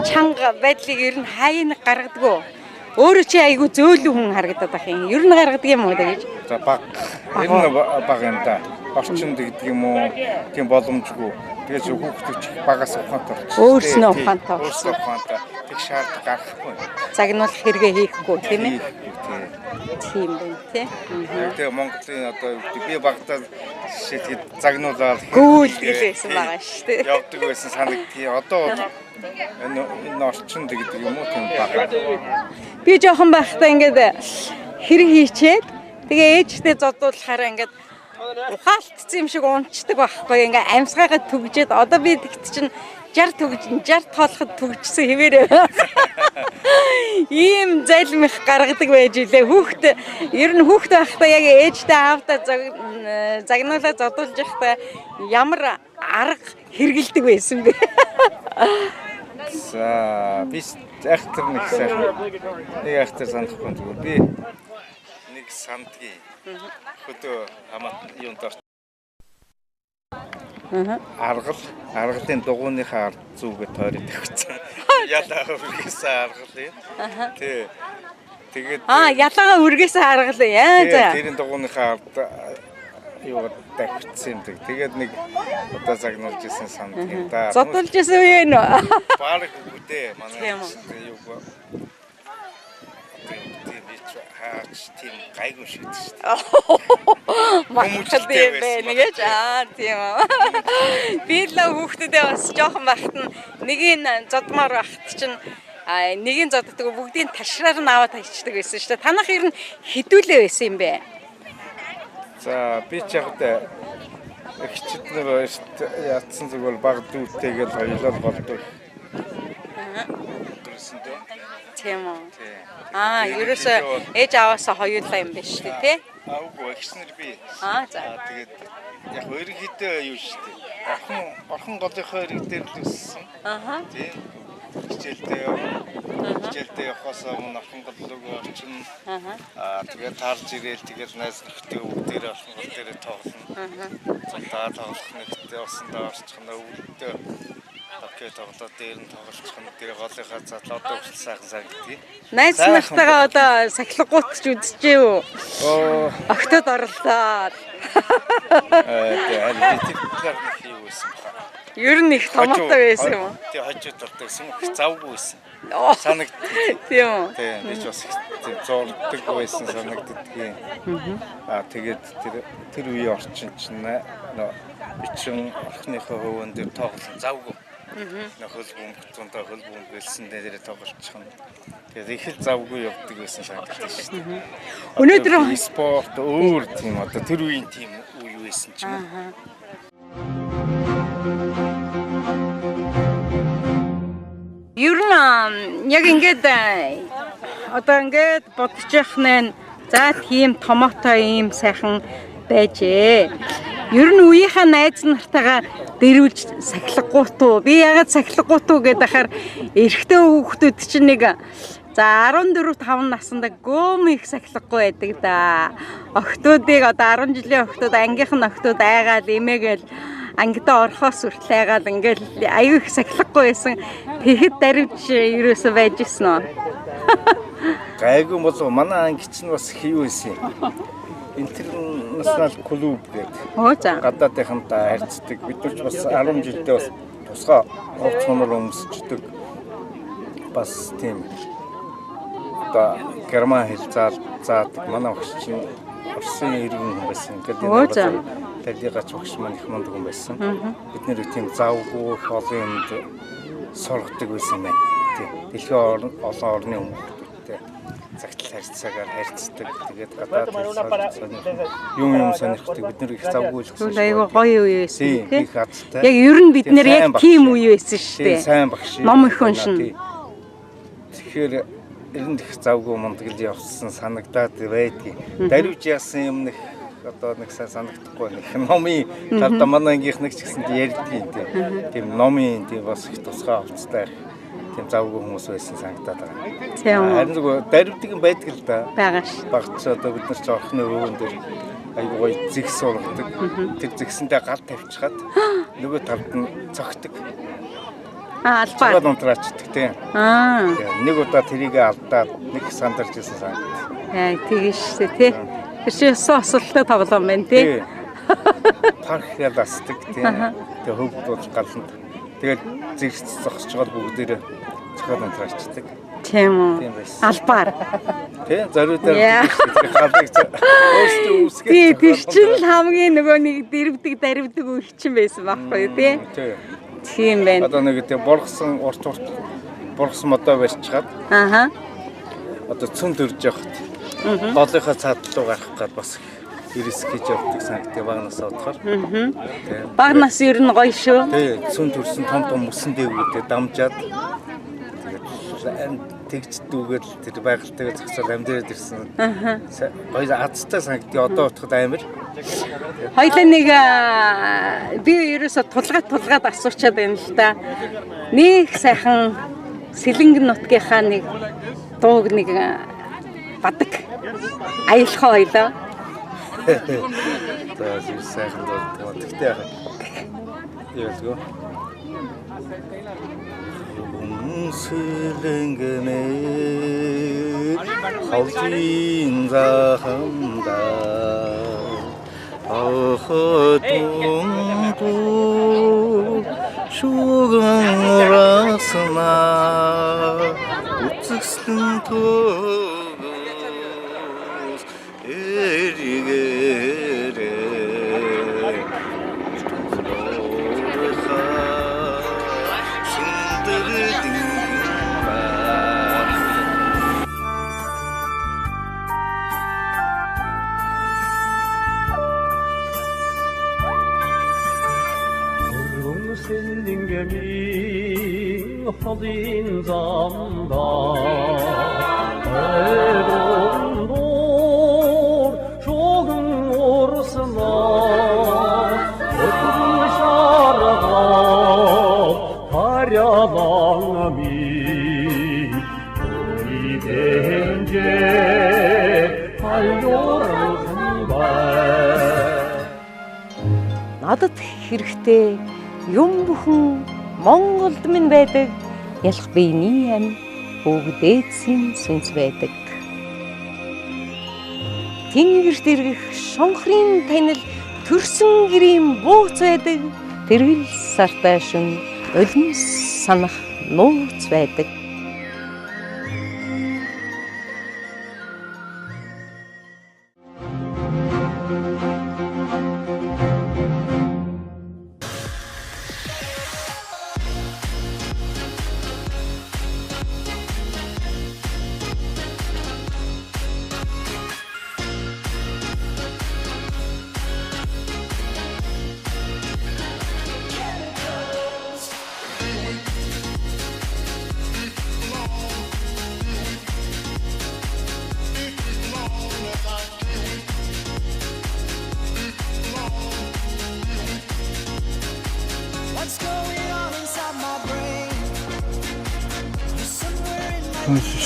чанга байдлыг ер нь хаяа нэг гаргадаг. Өөрөө чи айгүй зөөлөн хүн харагдаад ах юм. Ер нь гаргадаг юм уу гэж. За баг. Энэ баг юм да. Орчинд гэдэг юм уу? Тийм боломжгүй. Тэгээс хүүхдүүд ч багаас ухаантай болчихсон. Өөрснөө ухаантай Өөрснөө ухаантай. Тэг шаардлага гаргахгүй. Загнуулах хэрэгээ хийхгүй тийм ээ. Тийм байна тий. Тэгээ Монголын одоо би багтаа шийдгээд загнуулаад Гүүл хийлээсэн байгаа шүү дээ. явдаг байсан санагдтыг. Одоо энэ орчинд гэдэг юм уу тийм баг. Би жоохон байхдаа ингээд хэрэг хийчээд тэгээ ээжтэй зодуулахаар ингээд ухаалтцсан юм шиг унцдаг байхгүй ингээ амьсгаагаа түгжээд одоо би тэгт чинь 60 тоолоход түгжсэн хэвээрээ ийм зайлмих гаргадаг байж илээ хүүхд ер нь хүүхд байхдаа яг ээжтэй аавдаа загнуулаа зодуулж байхдаа ямар арга хэрэгэлдэг байсан бэ? За би ахтар нэг сайхан нэг ахтар санахгүй зүгээр би нэг сандгийн хөдөө хамаат юунд орч аргалын дугуйныхаа ард зүгээ тойроод өгсөн. Ялаа үргээсээ аргалын. Тий. Тэгээд ялаагаа үргээсээ аргалаа яа за. тэрийн дугуйныхаа ард юу тавьчихсан юм. Тэгээд нэг удаа загнуулж исэн сандгийн да. Зодуулж исэн үе нөө. Баг үгтэй манай юу тийм гайгүй шиг шүү дээ. Махалтай байна гэж тийм аа. Би л хүүхдүүдээ бас жоохон байхад нэгийг зодмоор байхад чинь нэгийг зоддог бүгдийг ташраар нь аваад тавьчихдаг байсан шүү дээ. Танах ер нь хідүүлээ байсан юм бэ? За би ч яг тэ ихчд нар яатсан зүгээр баг дүүтэйгээл хоёулаа болдог. Тийм үү. Ерөөсөө ээж аваасаа хоёулаа юм байна шүү дээ, тий? Аагүй ихснэр би. За. Тэгээд яг ерөнхийдөө юу шүү дээ. Орхон голынхоо ирэг дээр л үссэн. Тийм. Хичээлдээ явахаас өмнө орхон гол руу орчин. Тэгээд таарж ирээл тэгээд найз нөхдөд бүгдээрээ орхон гол дээрээ тоглоно. За тоглох нэгтээ усандаа орчих нь өвдөө. Окей, тоглоод дээр нь тоглолцох нь тэр голынхаа задлаа одоо хүртэл сайхан санагдгийг. Найз нөхдөйгээ одоо сахилгуутч үзчихээ үү? Октод орлоо. Ер нь их томоотой байсан юм уу? Тий хожууд ордог гэсэн их завгүй байсан. Санагддаг. Тийм үү? Тий би ч бас тийм зурдаг байсан санагддгийн. Тэгээд тэр үеийн орчин чинь бичин орхиныхоо хөвөн дээр тоглосон завгүй. Хөл бөмбөгтөндөө хөл бөмбөглсөн дээрээ тоглолцох нь. Тэгээд их л завгүй явдаг байсан санагддаг шүү дээ. Өнөөдөр спорт өөр тийм одоо тэр үеийн тийм үе байсан ч юм уу. Ер нь яг ингээд одоо ингээд бодож яхнаа за тийм томоотой ийм сайхан байжээ. Ер нь үеийнхаа найз нартайгаа дэрүүлж сахилгуутуу. Би ягаад сахилгуутуу гэдэг ахаар эрэгтэй хүүхдүүд чинь нэг за 14-5 наснда гөм их сахилгагүй байдаг да. Охтуудыг одоо 10 жилийн охтууд ангийнхан охтууд айгаал эмээгээл ангидаа орхоос хүртэл айгаал ингээл аюу их сахилгагүй байсан. Тэгэхэд даривч ерөөсөө байж гисэн үү? Гайгүй болов манай анги чинь бас хийв байсан. Интернационал клуб гэдэг. Гадаадынхантай харьцдаг. Бид нар ч бас 10 жилдээ бас тусгай урт цонор өмсчдэг. Бас тийм одоо герман хэл заадаг. Манай багш чинь Орсын иргэн хүн байсан. Ингээд талигач багш маань их мундаг хүн байсан. Бид нэр тийм завгүй олон юмд сургадаг байсан байна. Тийм. Дэлхийн олон орны хүмүүсттэй. цагтл харьцаагаар харьцдаг. Тэгээд гадаад юм сонирхдаг бид нар их завгүй л Түл айгүй гоё үе байсан тийм тий. их хаттай. Яг ер нь бид нэр яг тийм үе байсан шүү Тийм дээ. сайн багш. Ном их уншина. Тэгэхээр ер нь их завгүй мундаг л явсан санагдаад байдгийг. Даруйж яасан юм нэг одоо нэг сайн санагдахгүй нэг номын талдаа манай ангийнхныг ч гэсэн ярьдгийн тийм номын тийм бас их тусгай авцтай тийм завгүй хүмүүс байсан санагдаад байгаа. Тийм үү. Харин зүгээр даруйдаг юм байдаг л да. Байгаа ш. Багч одоо бид нар ч орхны өвөн дээр айгуу гоё зэгс сургадаг. Тэр зэгсэндээ гал тавьчихад нөгөө талд нь цогтөг. Албаар. Цогод унтраачдаг тийм. Нэг удаа тэрийг алдаад нэг сандарч ирсэн санагдав. Яа тэгэж штэ тий. Тэр чи асуулттай тоглоом байна тий. Парк яласдаг тийм. Тэгээ хөвгдүүл галанд. Тэгээд зэрэгц зогсож байгаа бүгдээрээ цогод унтраачдаг. Тийм үү. Тийм байсан. Албаар. Тийм зориудаар галыг өөртөө үсгэж. Тий тэр чинь л хамгийн нөгөө нэг дэрвдэг үечин байсан байхгүй тий. Тийм байна. Одоо нэг тийм бургасан урт бургасан модоо барьчихад. Ааха. Одоо цүн төрж явахад. Долынхаа цаад руу гарах гад бас ирс гэж явдаг санагдав багнаас одохоор. Багнаас ер нь гоё шүү. Тий цүн төрсөн том мөсөн дээгүүдэд дамжаад тэгээд тэгж дүүгээл тэр байгальтайгаа зогсоод амьдэрээд ирсэн. Гоё азтай санагдав одоо утгад амар. Хоёлаа нэг би ерөөсө тулгаад асуучаад байна л да. Нэг сайхан Сэлэнгэн нутгийнхаа нэг дууг нэг бадаг. Аялахаа хоёлаа. За юу сайхан дуу. Тэгтээ яах вэ? Яалгүй. Сэлэнгэнэ хавжин захамда ахатунду шугарасна үцгсэн тос эригэрэ Sällingemin hadin zamda Egondur çoğun orsuna Ötün şarağa Karyalanami Gidence Halyorsun ben Надад хэрэгтэй юм бүхэн Монголд минь байдаг. Ялах биений ам бүгдээдсийн сүнс байдаг. Тэнгэрт иргэх шонхрын танил төрсөн гэрийн бууц байдаг. Тэргэл сартай шүн өлн санах нууц байдаг.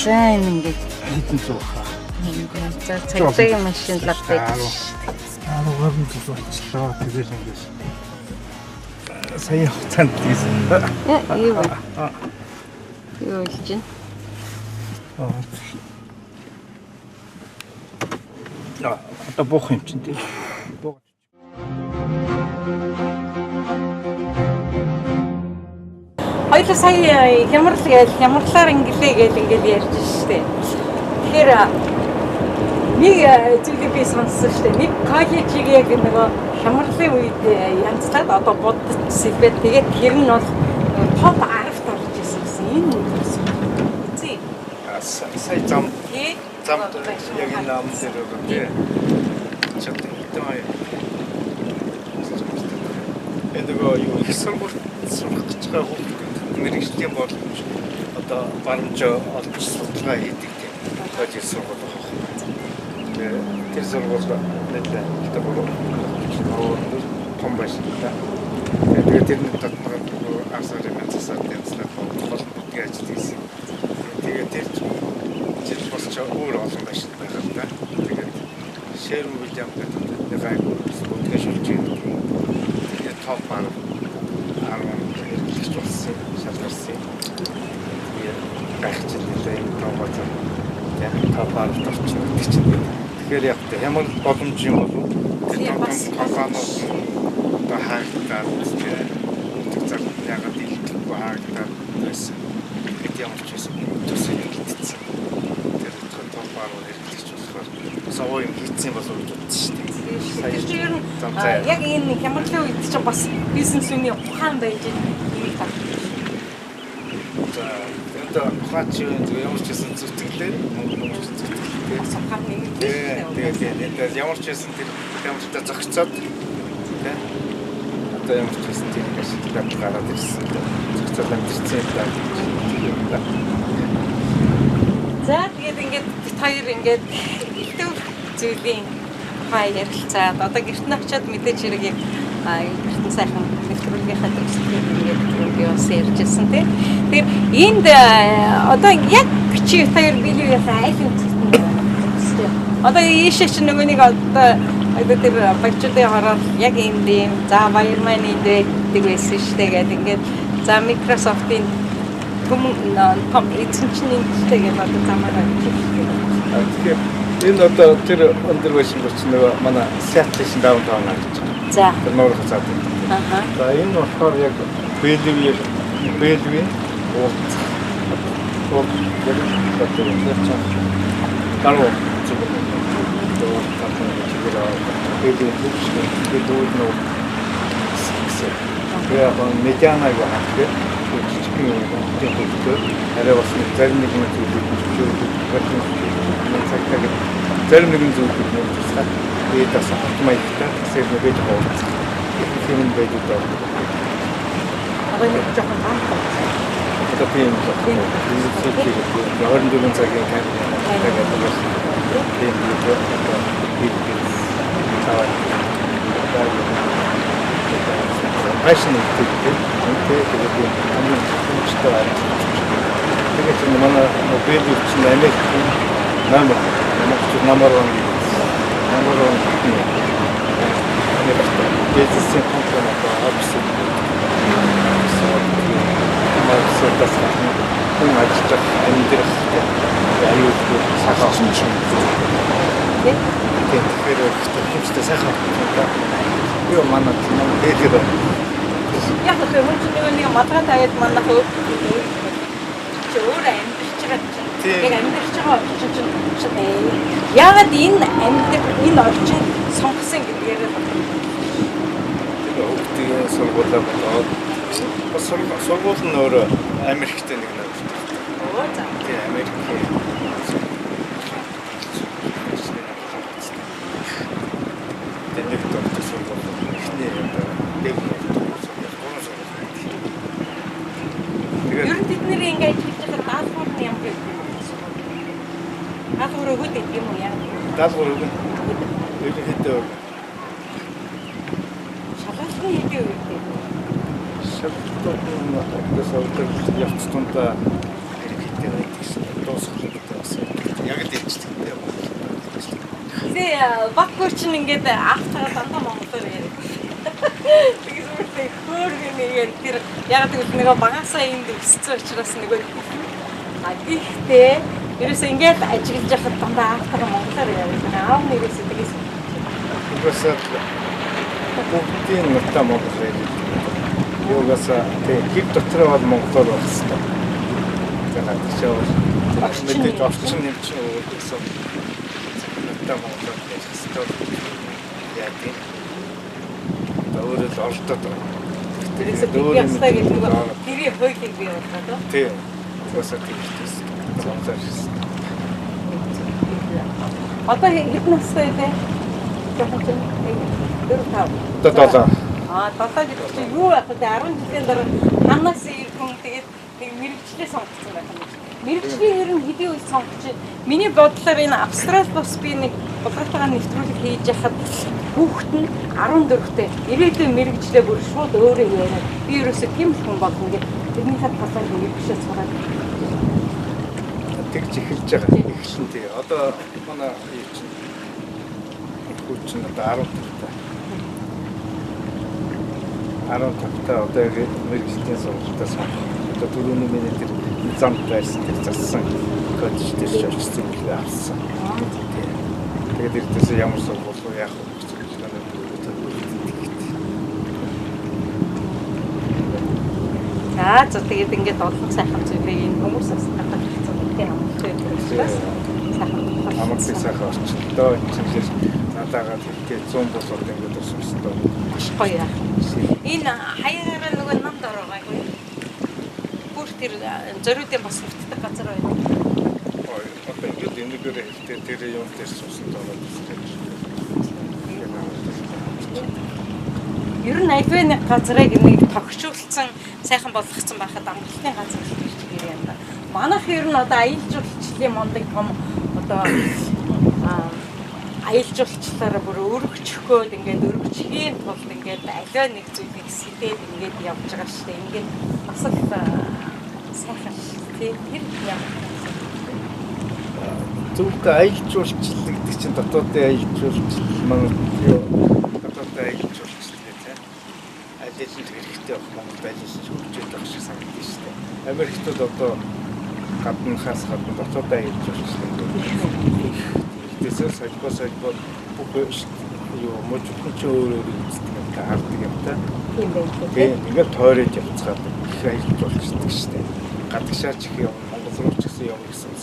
Сайн ингээд Хэдэн зуухаа. за цагдаагийн машин л авдаг. Гарын зуухчлаа. Тэгээд ингэж сая хугацаанд тийсэн. Юу л чинь? Одоо буух юм чинь тийм. Хоёул сая хямралаар ингэлээ гэж ингээд ярьж штэ. Тэгэхээр нэг зүйлийг би сонссон штэ. Нэг коллежийг яг нөгөө хямралын үед янзлаад одоо бодчихсон. Тэгээд тэр нь бол топ 10-т орж ирсэн гэсэн. Энэ үгүй. Сая зам Тий. замд яг энэ наам дээр үгүй. Чад тэмээ. Эдгээр юу их сургууль сурах гэж байгаа хүмүүс мэрэгжлийн боломж одоо баримж олж судалгаа хийдэг тийм хожил сургууль байна. Тэр сургууль нэлээд том байсан да. Тэгээд тэрний дотор арсаар мэдсээр тэнцлэх бол бүтгэж ажил хийсэн. Тэгээд тэр жил босч өөр олон байсан байхад да. Тэгээд шэрэн Уильям гэдэг нэг айгуу бүтгэж шилжиж тэгээд топ баг 10 хэрэглэгч болсон шалгарсан. Тэгээд гайхаж нэлээд том болсон. Яг топ баг төрчихсөн чинь. Тэгэхээр яг ямар боломж юм бол тэр компаниуд одоо хаагдаад тэр цаг ягаад илтгэхгүй хаагдаад байсан. Бид ямар ч байсан төсөө илтгэсэн. Тэр том баг хэрэглэгч болохоор савуу юм хийцэн болов уу гэж бодсон шүү дээ. Тэр чинь яг энэ хямралын үед чинь бас бизнесүний ухаан байж энийг таа. За ухаач ямар ч байсан зүтгэлээ Монгол зүтгэлээ савхаар нэмэгдсэн. Тэгээд ямар ч байсан тэр хямралтай зогцоод тий одоо ямар ч байсан тэр ашиглаад гараад ирсэн. Зогцоод амжирсан юм даа. За тэгээд ингээд хоёр ингээд ихтэй зүйлийн хай ярилцаад одоо гэрт нь очиад мэдээж хэрэг яг гэртэн сайхан нэвтрүүлгийнхаа төгсгөл ингээд юус ярьжсэн тий. Тэгэхээр энд одоо яг чи хоёр биелүүхээ айл үзсэн. Одоо ийшээ чи нөгөө нэг одоо тэр багчдын хараад яг юм за баяр маань энддэг байсан шүү дээ гэдэг ингээд за Microsoft-ийн том эзэнчний нэтэйгээ одоо замаараа тэгэхээр энэ одоо тэр өндөр байсан гоч нөгөө манай Seattle-ийн даунтаун гэж байна. За. Тэр нуурах цаад. Аха. За энэ болохоор яг Бэлвийн уут яг одоо энэ гаруу зүгээр Бэлвийн бүгд нөө яг медианаг хатгэ чичгэн юм арай бас зарим нэгэн зүйлийг зарим нэгэн зүйлүүд нь тусгай дээс автоматиктай сервер хийж байгаа юм байж байгаа. одоо нэг жоохон амттай. Одоо тийм яг 24 цагийн камераа байгаа. Тийм машин тэгээд хамгийн хүчтэй байна. Тэгээд манай мобиль чинь Америк номер 1 Бизнесийн компани авсан. Марксдас хүн ажиллаж амьдрах аюул сахалчин чинь. Тэгэхээр хүмүүстэй сайхан юу манай юм дээлээ. Яг тэр хүн чинь нэг матган таад манайх өөр амьдч байгаа. Яг амьдч байгаа чинь яагаад энэ орчин сонгосон гэдгээр хүүхдийн сургуулаа болоод сургууль нь өөр Америктэй нэг нэр. оо за. Тэгээ Америкийн нэг доктор сургууль ихний дэв Ер нь тэдний ингээд хийж байгаа даалгавар нь ямар юм бэ? Даалгавар өгöd юм уу яа? даалгавар өгнө. Ерөнхийдөө шалгалтын хийгээ үү? шалгалтын явцтунда ерөнхийдөө гэсэн дуусгах бас яг л дэвчтэй. Тэгээ баггүй чинь ингээд автараа дандаа монголоор яриад. Тэгээс үүтэй хөөргөний тэр яг тэгвэл нэг багасаа энд өссөн учраас нэг гэхдээ ерөөсөө ингээд ажиллаж байхад дандаа автараа монголоор яриад. Аав нэрээсээ тэгээс Угаасаа бүгдийн нутаа монгол яриад. Угаасаа тэг гид дотроо бол монголоор байх хэрэгтэй. Тэгээд тийшээ мэдээж орчин нэмж өгсөн. Нутаа монголоор ярих хэрэгтэй. Яг тийм. Өөрөөр оролдоод байна. тэрээс ястаа гэж нэг тэрийг хөөгийг бий болоо. Тийм. Угаасаа тийм шүү дээ. Одоо хэдэн настай вэ? Жоохон ч 4-5. Одоо 7. Аа 7 гэдэг чинь юу байх вэ? 10 жилийн дараа ханаас ирхэн тэгээд нэг мэрэгчлээ сонгоцсон байх юм. Мэрэгчлийн ер нь хэдийн үе сонгож миний бодлоор энэ Австрал бас би нэг боловсролтойгоо нэвтрүүлэг хийж яхад хүүхэд нь 14-тэй ирээдүйн мэрэгчлээ бүр шууд өөрөө яриад би ерөөсөө тийм хүн болно гэдэг тэрнийхээ талаар мэрэгчлээ сураад тэгж эхэлж байгаа. Эхлэн тий. Одоо манай юу чинь хүүхэд чинь одоо 15-та одоо мэрэгчлийн сургалтаа сонгох. Одоо түрүүний миний тэр замд байсан тэр зассан кодч дээр шилжсэн билээ авсан. Тэгээд эртээс ямар сургууль руу яах вэ гэж хэлсэн. За тэгээд ингээд олон сайхан зүйлээ энэ хүмүүсээс татах гэсэн тийм амжилттай байсан. Амжилттай сайхан орчлоо. Эцэгээс надаагаа тэгээд 100 босоод ингээд өссөн доо. Гоё. Энэ хаяараа нөгөө намд ороогаа гоё. Бүр тэр зориудын бас хөвтдөг газар байна. Ой, одоо ингээд энэгээр хэлтэй тэр юм дээр суусан доо. Ер нь альвэ нэг газрыг нэг тогтчулсан сайхан болгоцсон байхад амралтын газар гэж хэлээ юм да. Манайх ер нь одоо аялал жуулчлалын мондаг том одоо аялал жуулчлалаараа бүр өргөчхөөд ингээд өргөчхийн тулд ингээд аливаа нэг зүйлийг сэтэл ингээд явж байгаа шүү дээ. Ингээд бас л сайхан тийм тэр юм. Зөвхөн аялал жуулчлал гэдэг чинь дотоодын аялал жуулчлал маань юу дотоодын аялал жуулчлал гэдэг аялал хэрэгтэй байх Монгол байлаас хөгжиж байгаа шиг санагдаж шүү дээ. Америктод одоо гаднахаас гадна дотоодын аялал жуулчлал гэдэг. Тэсээс солбоо бүх юу мөчхөн ч өөр үздэг хардаг юм та. Тийм байх. Тэгээ ингээд тойрож явцгаад их аялал жуулчлал шүү дээ. Гадагшаач их юм Монгол руу ч гэсэн явна гэсэн үг.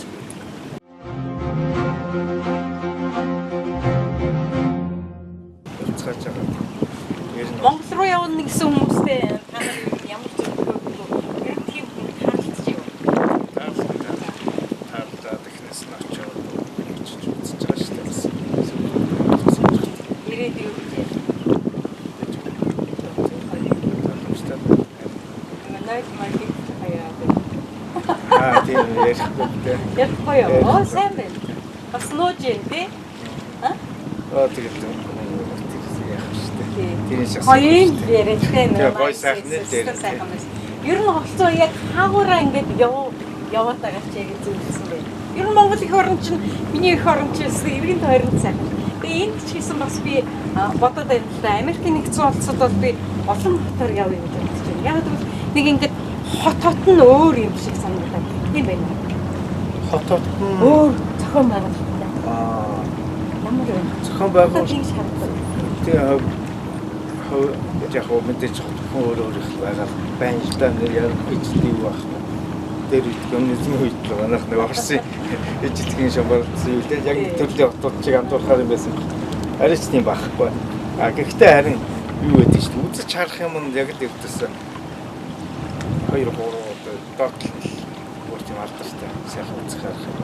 Монгол руу явна гэсэн хүмүүстэй та нар ямар зөвлөгөө ер нь тийм харилцаж юу? Таавда технээс нь очоод үзэж байгаа шүү дээ. Ирээдүйн үеэр. Манай маркет хаяа. Тийм ярихгүй. Ярихгүй юу? Сайн байна. Бас нууж юм тий? Тэгээд яах вэ? Тийм шиг. Хоёрын яриатай нөө. Гой сайхан нэр дээр. Ер нь олцоо яг хаагаараа ингээд яваад байгаа ч яг зүйлсэн байна. Ер нь Монгол их орн чинь миний их орн чинь эргэн тойронд сайхан. Тэгээ энд ч гэсэн бас би бодоод байна л да. Америкийн нэгдсэн улсад бол би олон хотоор явъя гэж бодож байна. Яг л нэг ингээд хот нь өөр юм шиг санагдаад. Тийм байна. Хот нь өөр зохион байгуулалт. Ямар вэ? Зохион байгуулалт. Тийм шаардлагатай. Тэгээ яг хөө мэдээж өөр их байгаа. Банжтай нэр яг ижлий байх. Тэр коммунизм үед л манайх нэг Орсын ижлэгийн шамбарлсан юу лээ. Яг төрлийн хотууд чиг андуурхаар юм байсан. Арай ч тийм байхгүй. Гэхдээ харин юу гэдэг чинь үзэж харах юм нь яг л өвдөсөн. 2-3 одоо доотлол бүр тийм алдартай. Сайхан үзэх харах юм.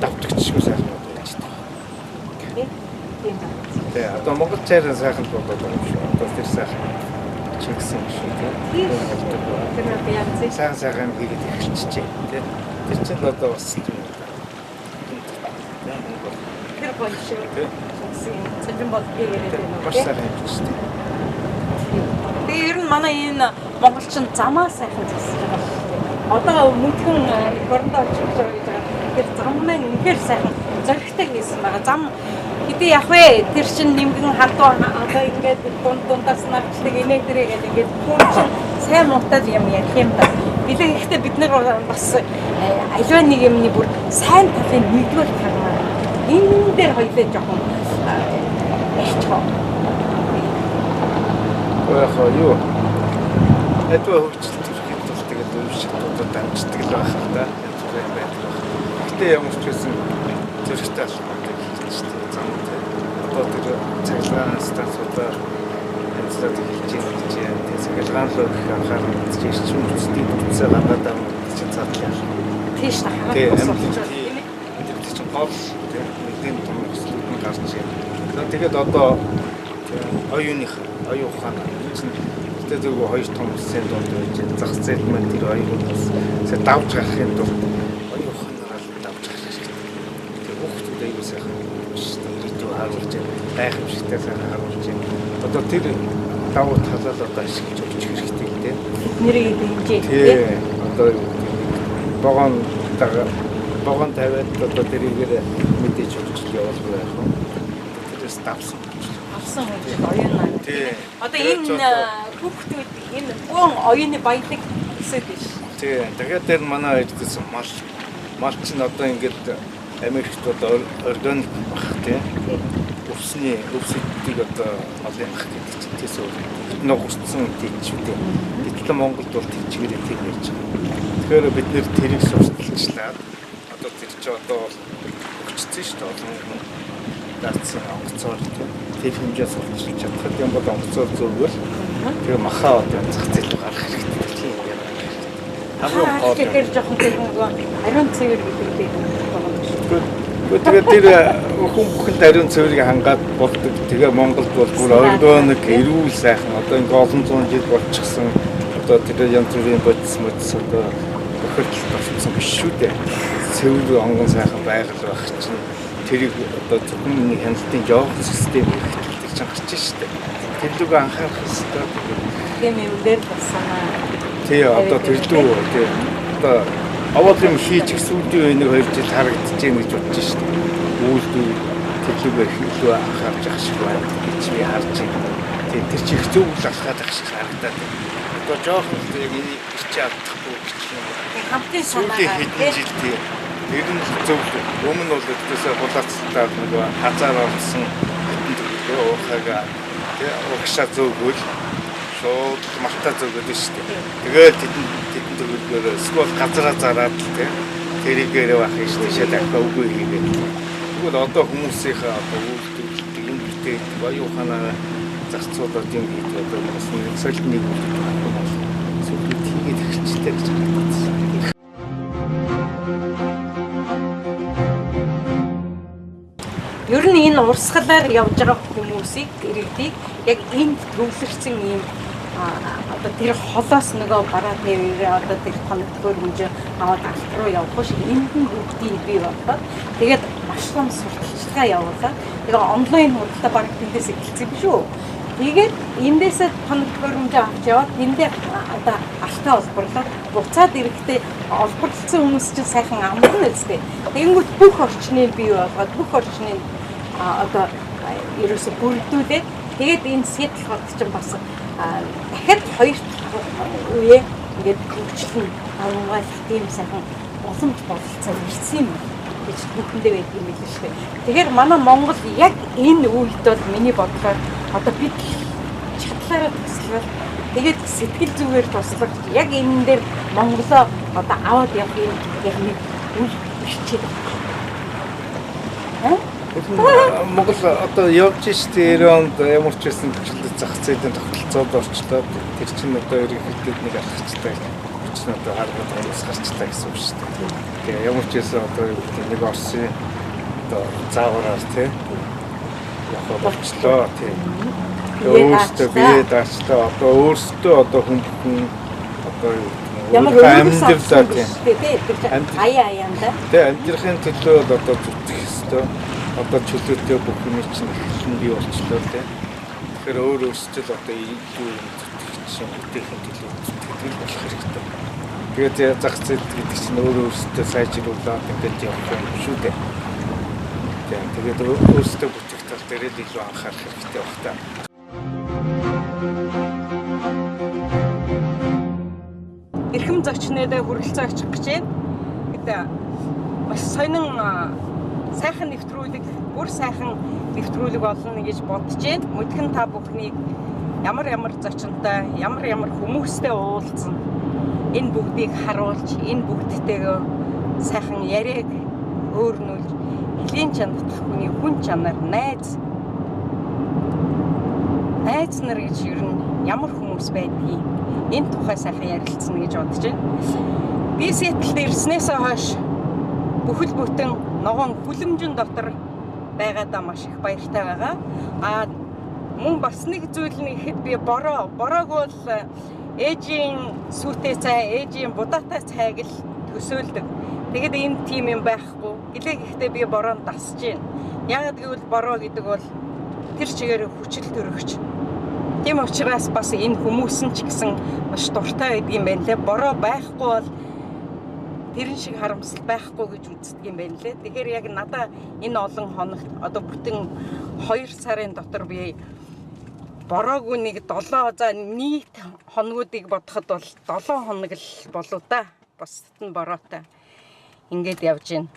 Давтагчгүй сайхан байж байгаа. Тийм байна. Тэгээ одоо Монгол цайраа сайхан болоод байгаа юм шүү. Одоо тэр сайхан чигсэн юм шүү тийм. Тэр Сайхан хийгээд эхэлчихжээ тийм. Тэр чинь одоо бас тийм. тэр гоё шүү. Цэвэн бол яриад байна. Маш сайхан хийчихсэн. Тэгээ ер нь манай энэ монголчин замаа сайхан засаж байгаа шүү дээ. Одоо мөнхөн горондоо очиж байгаа. Тэгэхээр зам маань үнэхээр сайхан зоригтой хийсэн байгаа. Зам хэдий явах вэ? Тэр чинь нэмгэн хандуу одоо ингээд дундаас нарчлаг инээ дээрээ гэдэг ингээд хүн чинь сайн мунтад юм ярих юм да. Билээ ихтэй бид нар бас аливаа нэг юмны бүр сайн талын нэгдүгээр харна. Энэ дээр хоёлаа жоохон ярьчихоо. Яхаа юу? Это хөгжил төрхийн тул тэгээд өөрчлөлтүүд дамждаг л байх л да. Яг байдаг. Гэтэ ямар ч байсан зэрэгтэй алхмаар хийчихсэн замд. Одоо тэр цаглаан станцуудаар амьсгалд хийж байгаа. Цаглаан руу их анхаарал татчих чинь үстэй бүтцээ гангаад ам чинь цаатлаа. Тийш та хараад тийм амьд чинь гол тийм нэг том харж байна. Тэгээд одоо оюун ухаан тэгээд зөвхөн хоёр том улсын донд байж зах зээл маань тэр оюун улс давж гарахын тулд оюун ухаанаар давж гарах хэрэгтэй. Тэгээд хүүхдүүд аюул сайхан ирээдүйг харуулж гайхамшигтай сайхан харуулж одоо тэр давуу талаар одоо ашиглаж өгч хэрэгтэй гэдэг. Нэрийг дэмжиж тий. Одоо богоон тавиад одоо тэрийгээр мэдээж өгч явуулах байх юм. Тэрээс давсан оюунаа. Тий. Одоо энэ хүүхдүүд энэ гон оюуны баялаг хэсэг биш. Тий. Тэгээд тэр манай ирдсэн мал чинь одоо ингээд Америкт одоо органик бах тий. Өвсөдийг одоо олон бах гэдэг чинь тийс өөр. Нугурцсан тийч үү. Гэтэл Монголд бол тийчгээрээ тийм байж байгаа. Тэгэхээр бид нэр тэрийг сурталчлаад одоо тэр чи одоо өгчсөн шүү дээ. Олон датсан онгоцоор тэр хэмжээ сурталчилж чадхад юм бол онгоцоор зөвгөл тэгээ махаа одоо зах зээл рүү гарах хэрэгтэй тийм юм. Хамгийн гол тэгэхээр жоохон тэр нөгөө ариун цэвэр гэдэг тэгээд тэр хүн бүхэнд ариун цэврийг хангаад болдог. Тэгээ Монголд бол бүр органик эрүүл сайхан одоо ингээ олон зуун жил болчихсон одоо тэр янз бүрийн бодис одоо бохирдол болсон биш шүү дээ. Цэвэр онгон сайхан байгаль байх чинь тэрийг одоо зөвхөн хяналтын жоохон систем хэрэглэж гарч шүү дээ. Тэр лүг анхаарах хэрэгтэй. тийм юм дээр басна. Тий одоо тэр лүү тий одоо аваад юм хийж сүүлийн нэг 2 жил харагдаж байна гэж бодож шүү дээ. Үйлдэл тэр лүгээр илүү анхаарч ах шиг байна гэж би харж байна. Тий тэр чих зөв алхаад ах шиг харагдаад байна. Одоо жоохон яг энийг бичиж авахгүй гэж юм. Хамтын санаа хэдэн жил тий ер нь зөв өмнө нь бол өдөөсөө булаацтай нөгөө хазаар орсон хэдэн төгрөгөө уухагаа тий угшаа зөвгөл шууд мартаа зөвгөл шүү дээ. Тэгээд тэдэн төгрөгөөр эсвэл газараа зараад тий тэрийгээр байх юм шүү дээ. Шал ахаа үгүй хийгээд. Тэгвэл одоо хүмүүсийнхээ одоо үйлдвэрлэлийг юм битээ оюун ухаанаа зарцуулаад юм хийдэг одоо бас нэг солид нэг зүйл хийгээд эхэлчихтэй гэж бодсон. Ер нь энэ урсгалаар явж байгаа хүмүүсийг иргэдийг яг энд төвлөрсөн ийм одоо тэр холоос нөгөө бараад нэрээ одоо тэр тоног хөрөмж аваад алт руу явах шиг энд нь бүгдийг бий болоод тэгээд маш том сурталчилгаа явуулаад тэгээ онлайн худалдаа баг тэндээс эхэлсэн биш үү. Тэгээд эндээсээ тоног хөрөмж авч яваад эндээ одоо алтаа олборлоод буцаад ирэхдээ олборлсон хүмүүс чинь сайхан амтна үстэй. Тэнгүүт бүх орчныг бий болгоод бүх орчныг одоо ерөөсө бүрдүүлээд тэгээд энэ сэтэл хот чинь бас дахиад хоёр үе ингээд хөгжлөн аваад тийм сайхан боломж бололцоо ирсэн юм гэж бүхэндээ байдаг юм л шүү дээ. Тэгэхээр манай Монгол яг энэ үйлд бол миний бодлоор одоо бид чадлаараа туслах тэгээд сэтгэл зүгээр туслах яг энэ дээр Монголоо одоо аваад явах юм яг нэг үйл бичээд Монгол одоо явж штэ 90 онд ямар ч байсан төчлөд зах зээлийн тогтолцоод орчлоо. Тэр чинь одоо ерөнхийдөө нэг алхацтай чинь одоо харгууд хүмүүс гарчлаа гэсэн үг шүү дээ. Тэгээ ямар ч байсан одоо нэг Оросын одоо заавараар тий яг болчлоо тий. Өөрөөсөө бие даачлаа. Одоо өөрөөсөө одоо хүн одоо ямар амьдралаа тий. Аяанда. Тэгээ амьдрахын төлөө одоо зүтгэх ёстой. Одоо чөлөөтэй бүх юм чинь эхлэн бий болчлоо тий. Тэгэхээр өөрөөсөө л одоо илүү зүтгэж бүтээхин төлөө зүтгэл болох хэрэгтэй. Тэгээд зах зээл гэдэг чинь өөрөөсөө сайжруулаад ингээд явах юм шүү дээ. Тэгээд өөрөөсөө бүтээх тал дээр л илүү анхаарах хэрэгтэй баг та. Эрхэм зочнодоо хүрэлцээ очих гэж байна. Гэдэг маш сонин сайхан нэвтрүүлэг, бүр сайхан нэвтрүүлэг болно гэж бодож байна. Мөдгөн та бүхнийг ямар зочинтой, ямар хүмүүстэй уулзсан энэ бүгдийг харуулж, энэ бүгдтэйгээ сайхан яриаг өөрнүүлж, хэлийн чанартай хүний хүн чанар, найз нар гэж ер нь ямар хүмүүс байдгийг энэ тухай сайхан ярилцсан гэж бодож байна. Би Сиэтлд ирснээсээ хойш бүхэл бүтэн ногоон хүлэмжин дотор байгаадаа маш их баяртай байгаа. Мөн бас нэг зүйл нь ихэд би бороог бол ээжийн сүйтэй цай, ээжийн будаатай цайг л төсөөлдөг. Тэгэд энэ тийм юм байхгүй. Гэлээ гэхдээ би бороонд дасж байна. Яг гэвэл бороо гэдэг бол тэр чигээр хүчил төрөгч. Тийм учраас бас энэ хүмүүс нь ч гэсэн маш дуртай байдаг юм байна лээ. Бороо байхгүй бол тэрэн шиг харамсал байхгүй гэж үздэг юм байна лээ. Тэгэхээр яг надаа энэ олон хоногт одоо бүтэн 2 сарын дотор би бороогүй нэг 7 за нийт хоногуудыг бодоход бол 7 хоног л болоо да. Бусдад нь бороотой. Ингээд явж байна.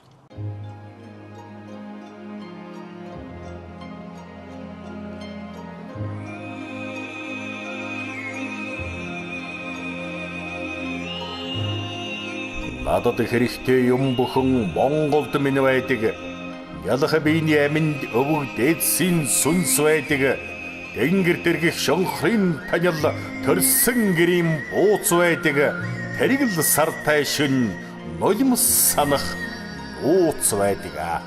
Надад хэрэгтэй юм бүхэн Монголд минь байдаг. Ялах биений аминд өвөг дээдсийн сүнс байдаг. Тэнгэр дэргэх шонхрын танил төрсөн гэрийн бууц байдаг. Тэрэг л сартай шин нулимс санах ууц байдаг.